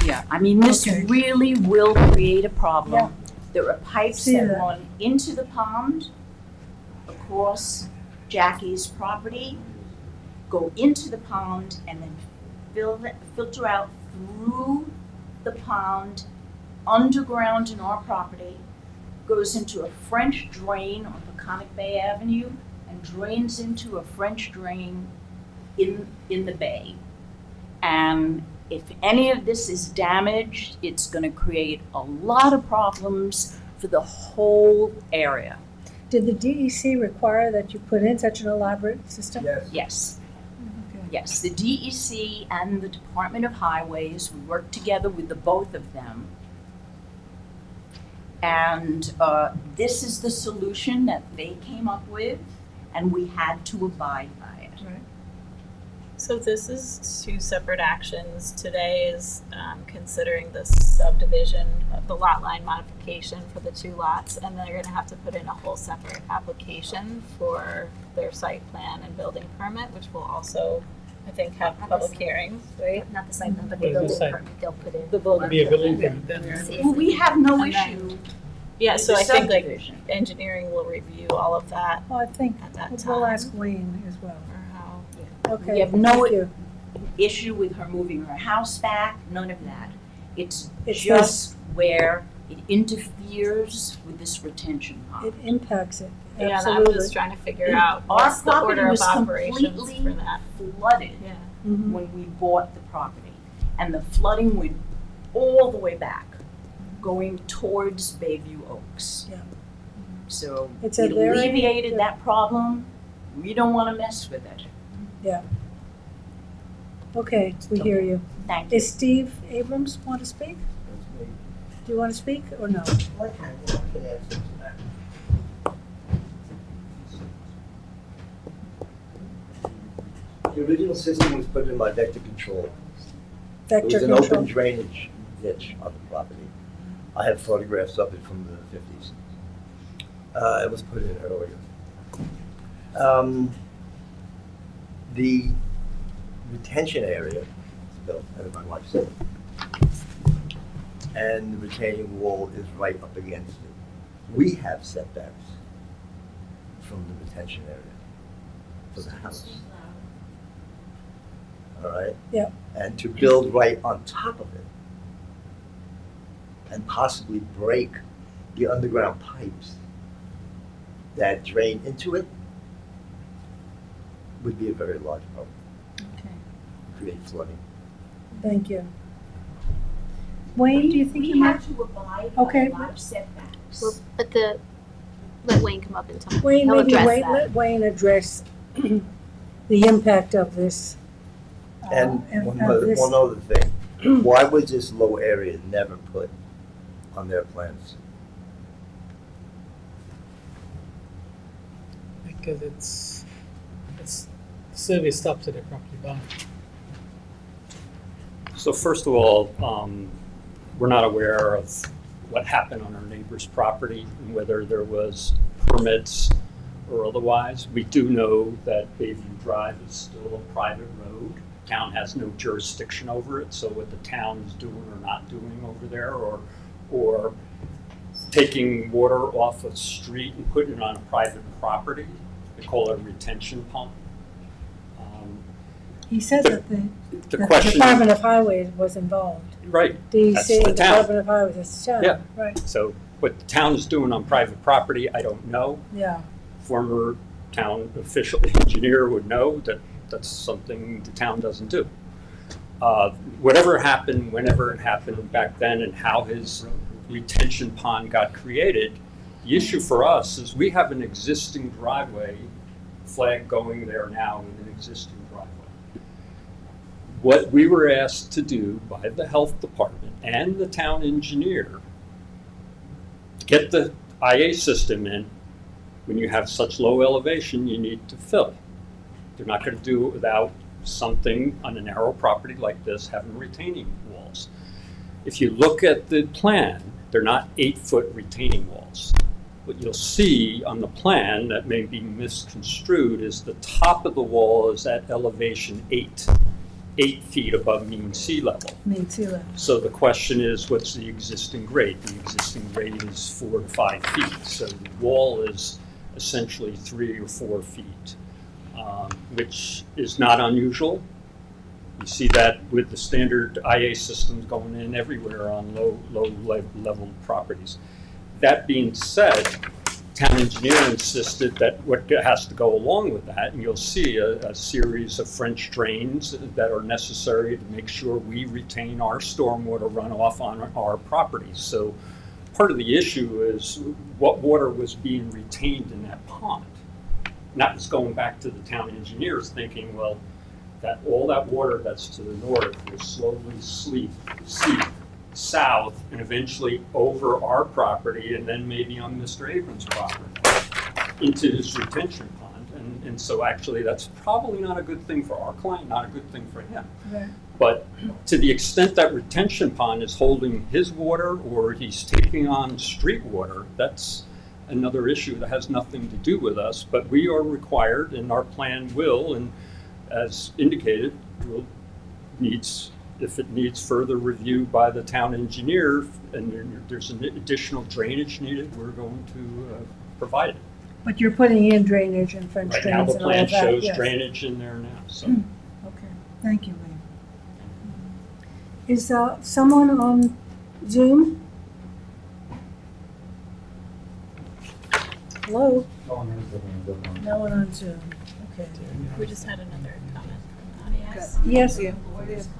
Yeah, I mean, this Okay. really will create a problem. Yeah. There are pipes See that that. run into the pond, across Jackie's property, go into the pond, and then filter out through the pond, underground in our property, goes into a French drain on Peconic Bay Avenue, and drains into a French drain in the bay. And if any of this is damaged, it's going to create a lot of problems for the whole area. Did the DEC require that you put in such an elaborate system? Yes. Yes. Okay. Yes, the DEC and the Department of Highways, we work together with the both of them. And this is the solution that they came up with, and we had to abide by it. Right. So this is two separate actions. Today is considering the subdivision, the lot line modification for the two lots, and then they're gonna have to put in a whole separate application for their site plan and building permit, which will also, I think, have public hearings, right? Not the site plan, but What the is the building site? permit they'll put in. The building Be a building permit. permit then. See if Well, we have no And then- issue. Yeah, so The I think like subdivision. engineering will review all of that Well, I think at that we'll time. ask Wayne as well. Or how. Okay, We have no thank you. issue with her moving her house back, none of that. It's It's just where it interferes with this retention pond. It impacts it, Yeah, and I'm absolutely. just trying to figure out Our what's the property order of was operations completely for that. flooded Yeah. Mhm. when we bought the property. And the flooding went all the way back, going towards Bayview Oaks. Yeah. So It's a it very- alleviated that problem. We don't want to mess with it. Okay, we hear you. Thank you. Is Steve Abrams want to speak? Do you want to speak or no? The original system was put in by vector control. There Vector was an open control. drainage ditch on the property. I have photographs of it from the 50s. It was put in earlier. The retention area is built, as my wife said, and the retaining wall is right up against it. We have setbacks from the retention area for the house. All right? Yeah. And to build right on top of it and possibly break the underground pipes that drain into it would be a very large problem. Okay, Create flooding. thank you. Wayne, do you think you We might? have to abide Okay. by a lot of setbacks. Well, but let Wayne come up and talk. Wayne, He'll maybe address Wayne, that. let Wayne address the impact of this. And of this. one other thing, why was this low area never put on their plans? Because it's survey stops at the property boundary. So first of all, we're not aware of what happened on our neighbor's property and whether there was permits or otherwise. We do know that Bayview Drive is still a private road. Town has no jurisdiction over it, so what the town is doing or not doing over there, or taking water off a street and putting it on a private property, they call it a retention pond. He says that the The question, Department of Highways was involved. right, that's DEC, the town. Department of Highways, it's the town. Yeah. Right, So what the town is doing on private property, I don't know. yeah. Former town official engineer would know that that's something the town doesn't do. Whatever happened, whenever it happened back then, and how his retention pond got created, the issue for us is we have an existing driveway flag going there now with an existing driveway. What we were asked to do by the health department and the town engineer to get the IA system in, when you have such low elevation, you need to fill. They're not going to do it without something on a narrow property like this having retaining walls. If you look at the plan, they're not 8-foot retaining walls. What you'll see on the plan that may be misconstrued is the top of the wall is at elevation 8 feet above mean sea level. Mean sea level. So the question is, what's the existing grade? The existing grade is 4 to 5 feet. So the wall is essentially 3 or 4 feet, which is not unusual. You see that with the standard IA systems going in everywhere on low level properties. That being said, town engineer insisted that what has to go along with that, and you'll see a series of French drains that are necessary to make sure we retain our stormwater runoff on our properties. So part of the issue is what water was being retained in that pond. And that was going back to the town engineers thinking, well, that all that water that's to the north will slowly seep south and eventually over our property and then maybe on Mr. Abrams' property into this retention pond. And so actually that's probably not a good thing for our client, not a good thing for him. Right. But to the extent that retention pond is holding his water or he's taking on street water, that's another issue that has nothing to do with us. But we are required, and our plan will, and as indicated, if it needs further review by the town engineer and there's an additional drainage needed, we're going to provide it. But you're putting in drainage and French Right drains now, the and all plan of that, shows yes. drainage in there now, so. Okay, thank you, Wayne. Is someone on Zoom? Hello? No one on Zoom, okay. We just had another comment from the audience. Yes. We have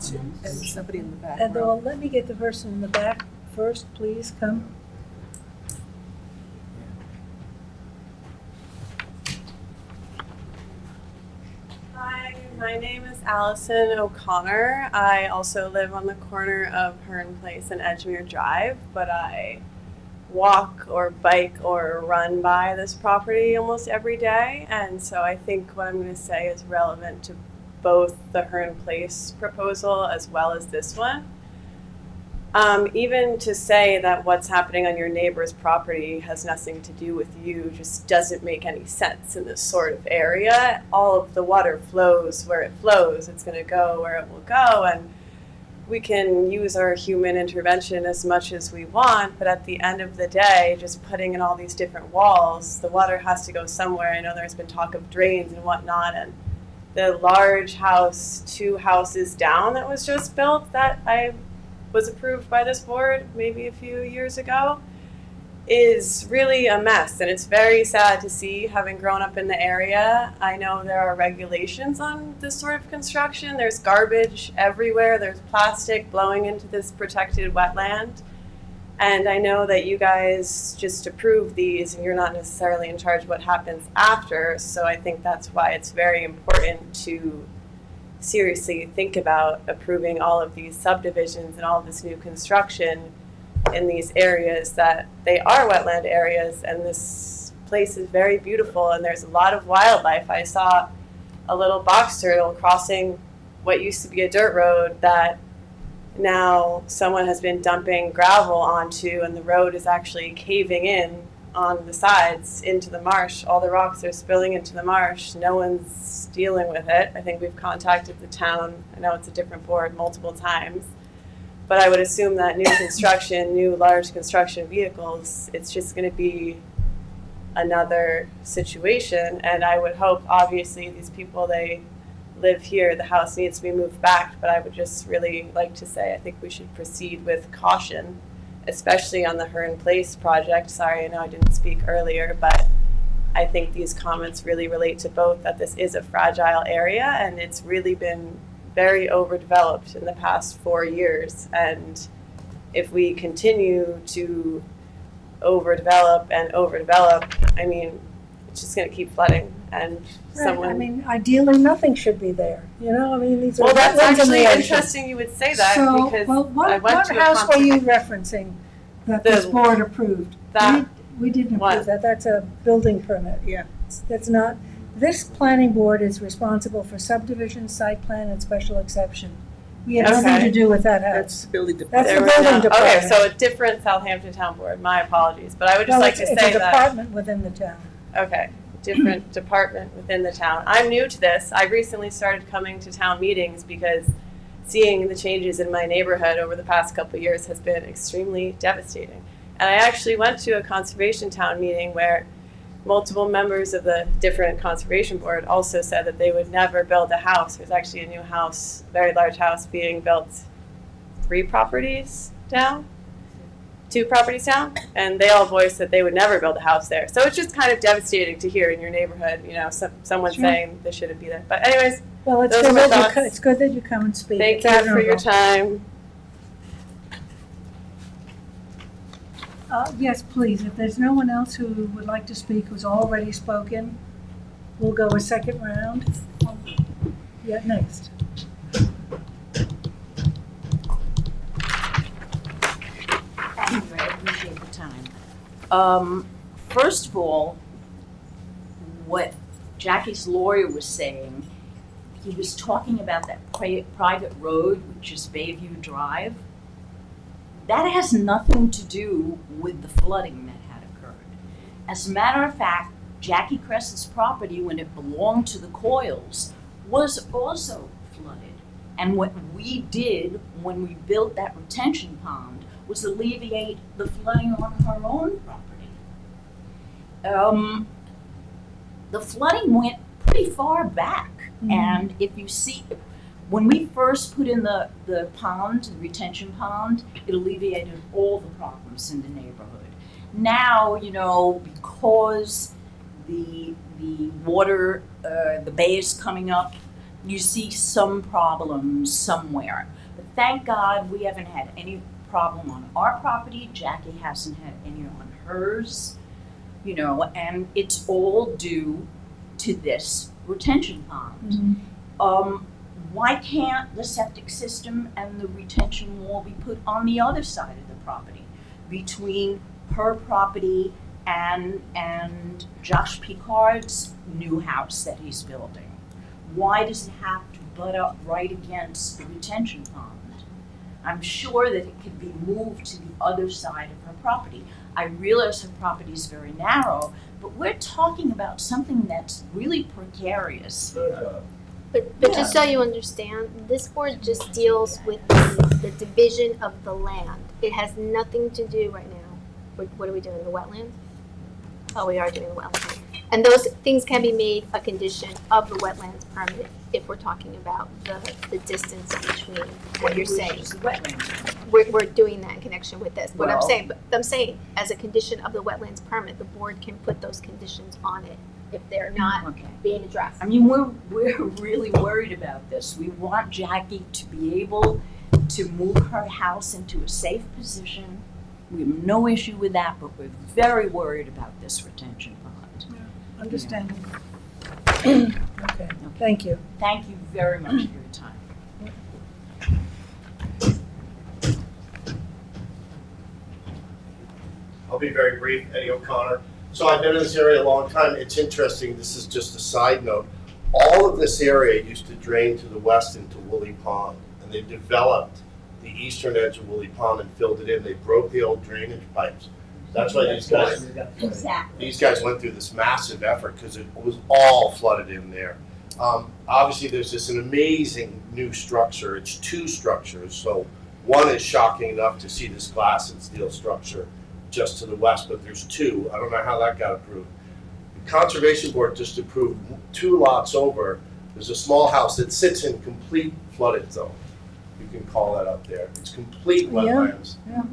two, and somebody in the back And row. well, let me get the person in the back first, please, come. Hi, my name is Allison O'Connor. I also live on the corner of Hearn Place and Edgemere Drive, but I walk or bike or run by this property almost every day. And so I think what I'm going to say is relevant to both the Hearn Place proposal as well as this one. Even to say that what's happening on your neighbor's property has nothing to do with you just doesn't make any sense in this sort of area. All of the water flows where it flows. It's going to go where it will go. And we can use our human intervention as much as we want, but at the end of the day, just putting in all these different walls, the water has to go somewhere. I know there's been talk of drains and whatnot, and the large house 2 houses down that was just built that I was approved by this board maybe a few years ago is really a mess, and it's very sad to see, having grown up in the area. I know there are regulations on this sort of construction. There's garbage everywhere. There's plastic blowing into this protected wetland. And I know that you guys just approve these and you're not necessarily in charge of what happens after. So I think that's why it's very important to seriously think about approving all of these subdivisions and all of this new construction in these areas that they are wetland areas, and this place is very beautiful and there's a lot of wildlife. I saw a little box turtle crossing what used to be a dirt road that now someone has been dumping gravel onto, and the road is actually caving in on the sides into the marsh. All the rocks are spilling into the marsh. No one's dealing with it. I think we've contacted the town. I know it's a different board multiple times. But I would assume that new construction, new large construction vehicles, it's just going to be another situation. And I would hope, obviously, these people, they live here, the house needs to be moved back. But I would just really like to say I think we should proceed with caution, especially on the Hearn Place project. Sorry, I know I didn't speak earlier, but I think these comments really relate to both, that this is a fragile area and it's really been very overdeveloped in the past 4 years. And if we continue to overdevelop, I mean, it's just going to keep flooding. And Right, someone. I mean, ideally, nothing should be there, you know, I mean, these are. Well, that's wetlands in actually the ocean. interesting you would say that, So, because well, I what went to a house were you referencing that this The- board approved? that- We didn't what? approve that, that's a building permit. Yeah. That's not, this planning board is responsible for subdivision, site plan, and special exception. We have nothing Okay. to do with that That's house. the building That's department. the There was building no- department. Okay, so a different Southampton Town Board, my apologies, but I would just No, like to it's say a that. department within the town. Okay, different department within the town. I'm new to this. I recently started coming to town meetings because seeing the changes in my neighborhood over the past couple of years has been extremely devastating. And I actually went to a conservation town meeting where multiple members of the different conservation board also said that they would never build a house. There's actually a new house, very large house being built 3 properties down. 2 properties down, and they all voiced that they would never build a house there. So it's just kind of devastating to hear in your neighborhood, you know, someone Sure. saying this shouldn't be there. But anyways, Well, it's those are good my that you, thoughts. it's good that you come and speak. Thank It's you for your admirable. time. Yes, please, if there's no one else who would like to speak who's already spoken, we'll go a second round. Yeah, next. Thank you, I appreciate the time. First of all, what Jackie's lawyer was saying, he was talking about that private road, which is Bayview Drive. That has nothing to do with the flooding that had occurred. As a matter of fact, Jackie Cress's property, when it belonged to the Coyles, was also flooded. And what we did when we built that retention pond was alleviate the flooding on her own property. The flooding went pretty far back. And if you see, when we first put in the pond, the retention pond, it alleviated all the problems in the neighborhood. Now, you know, because the water, the bay is coming up, you see some problems somewhere. But thank God we haven't had any problem on our property. Jackie hasn't had any on hers, you know, and it's all due to this retention pond. Why can't the septic system and the retention wall be put on the other side of the property, between her property and Josh Picard's new house that he's building? Why does it have to butt up right against the retention pond? I'm sure that it could be moved to the other side of her property. I realize her property is very narrow, but we're talking about something that's really precarious. But just so you understand, this board just deals with the division of the land. It has nothing to do right now. What are we doing, the wetlands? Oh, we are doing the wetlands. And those things can be made a condition of the wetlands permit if we're talking about the distance between what you're saying. We're doing that in connection with this. What I'm Well- saying, but I'm saying, as a condition of the wetlands permit, the board can put those conditions on it if they're not being addressed. I mean, we're really worried about this. We want Jackie to be able to move her house into a safe position. We have no issue with that, but we're very worried about this retention pond. Understandable. Okay, thank you. Thank you very much for your time. I'll be very brief, Eddie O'Connor. So I've been in this area a long time. It's interesting, this is just a side note. All of this area used to drain to the west into Woolly Pond, and they developed the eastern edge of Woolly Pond and filled it in. They broke the old drainage pipes. That's why these guys went through this massive effort, because it was all flooded in there. Obviously, there's this an amazing new structure. It's 2 structures. So one is shocking enough to see this glass and steel structure just to the west, but there's 2. I don't know how that got approved. The Conservation Board just approved 2 lots over. There's a small house that sits in complete flooded zone. You can call that up there. It's complete wetlands. Yeah.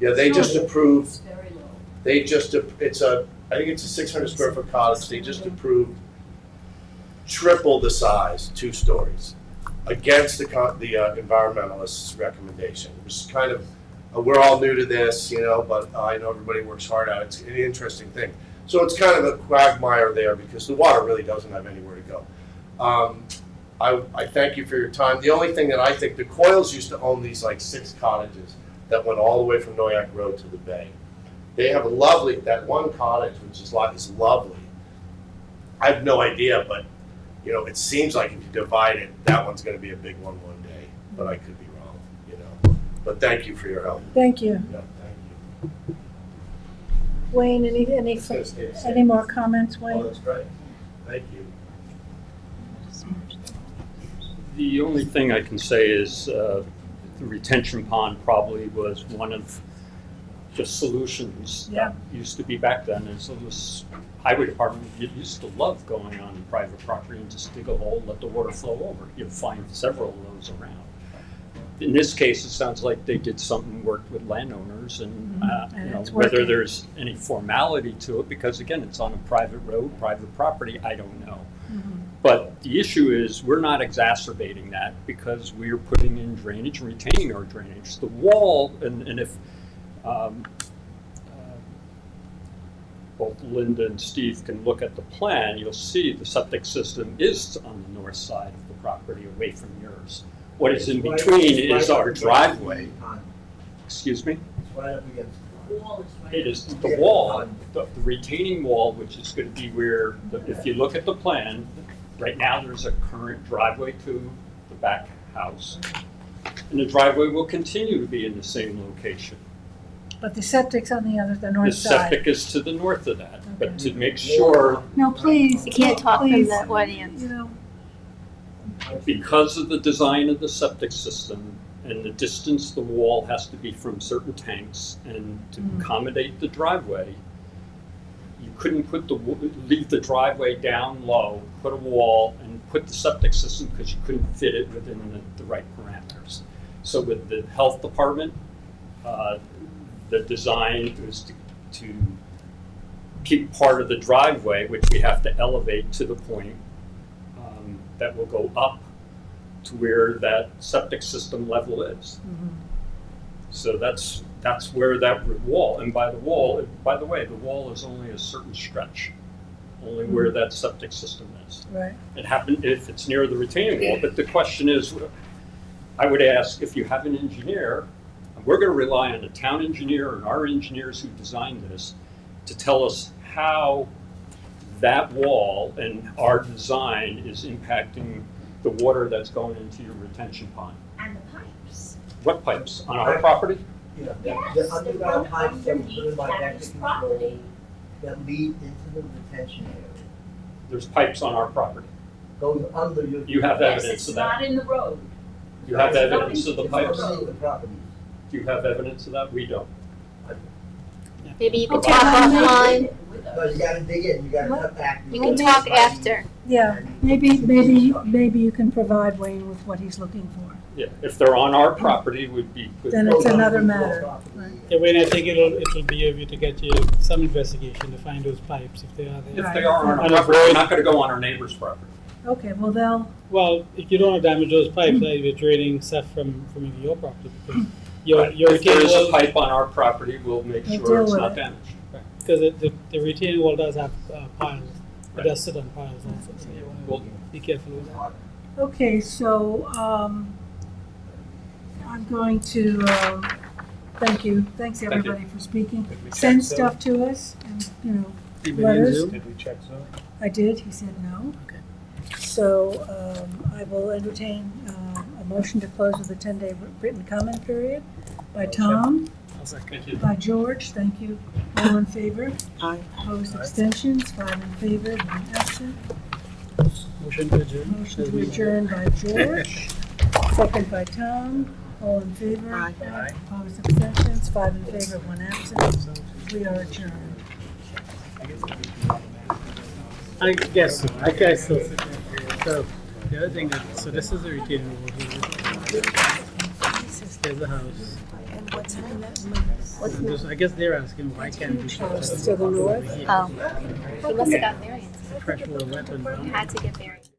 Yeah, they just approved. It's very low. It's a I think it's a 600 square foot cottage. They just approved triple the size, 2 stories, against the environmentalists' recommendation. It was kind of, we're all new to this, you know, but I know everybody works hard at it. It's an interesting thing. So it's kind of a quagmire there because the water really doesn't have anywhere to go. I thank you for your time. The only thing that I think, the Coyles used to own these like 6 cottages that went all the way from Noyak Road to the bay. They have a lovely, that one cottage, which is lovely. I have no idea, but you know, it seems like if you divide it, that one's gonna be a big one day, but I could be wrong, you know. But thank you for your help. Thank you. Yeah, thank you. Wayne, any more comments, Oh, Wayne? that's great. Thank you. The only thing I can say is the retention pond probably was one of the solutions that used to be back then. And so this highway department used to love going on private property and just dig a hole, let the water flow over. You'll find several of those around. In this case, it sounds like they did something, worked with landowners, and you know, whether there's any formality to it, because again, it's on a private road, private property, I don't know. But the issue is we're not exacerbating that because we're putting in drainage and retaining our drainage. The wall, and if both Linda and Steve can look at the plan, you'll see the septic system is on the north side of the property away from yours. What is in between is our driveway. Excuse me? It's right up against the wall. It is the wall, the retaining wall, which is going to be where, if you look at the plan, right now there's a current driveway to the back house. And the driveway will continue to be in the same location. But the septic's on the north The side. septic is to the north of that, but to make sure, No, please. You can't talk from please, that audience. You know, because of the design of the septic system and the distance the wall has to be from certain tanks and to accommodate the driveway, you couldn't leave the driveway down low, put a wall, and put the septic system because you couldn't fit it within the right parameters. So with the health department, the design is to keep part of the driveway, which we have to elevate to the point that will go up to where that septic system level is. So that's where that wall, and by the way, the wall is only a certain stretch, only where that septic system is. right. It happened if it's near the retaining wall, but the question is, I would ask if you have an engineer, and we're going to rely on the town engineer and our engineers who designed this to tell us how that wall and our design is impacting the water that's going into your retention pond. And the pipes. What pipes? On our property? Yeah, Yes, the they underground run pipes that were put in underneath by Abby's Vector property. Control that lead into the retention area. There's pipes on our property. Goes under your. You have Yes, evidence it's of not that? in the road. You have It's evidence of the not pipes? Underneath the property. Do you have evidence of that? We don't. Maybe you can Okay, talk well, offline. No, you gotta dig in, you gotta cut back. You can talk after. Yeah, maybe you can provide Wayne with what he's looking for. Yeah, if they're on our property, would be good. Then it's another matter. Right. Yeah, Wayne, I think it'll be of you to get you some investigation to find those pipes if they are there. If they are on our And property, we're avoid- not gonna go on our neighbor's property. Okay, well, they'll, Well, if you don't want to damage those pipes, you're draining stuff from maybe your property because your If there retaining is a wall, pipe on our property, we'll make We'll sure deal it's with not it. damaged. because the retaining wall does have piles. It does sit on piles also, so you Well- want to be careful with that. okay, so, I'm going to, thanks everybody for speaking. Send stuff to us and, letters. Did we check Zoe? I did, he said no. Okay. So, I will entertain, a motion to close with a 10-day written comment period by Tom, I'll second. Thank you. by George, thank you. All in favor? Aye. Opposed, abstentions, 5 in favor, 1 absent. Motion to adjourn. Motion to adjourn by George, second by Tom, all in favor? Aye. Opposed, abstentions, 5 in favor, 1 absent. We are adjourned. I guess so. So the other thing so this is the retaining wall here. There's the house. I guess they're asking why can't we? To the north. Oh, he must have got variance. Freshwater wetland. He had to get variance.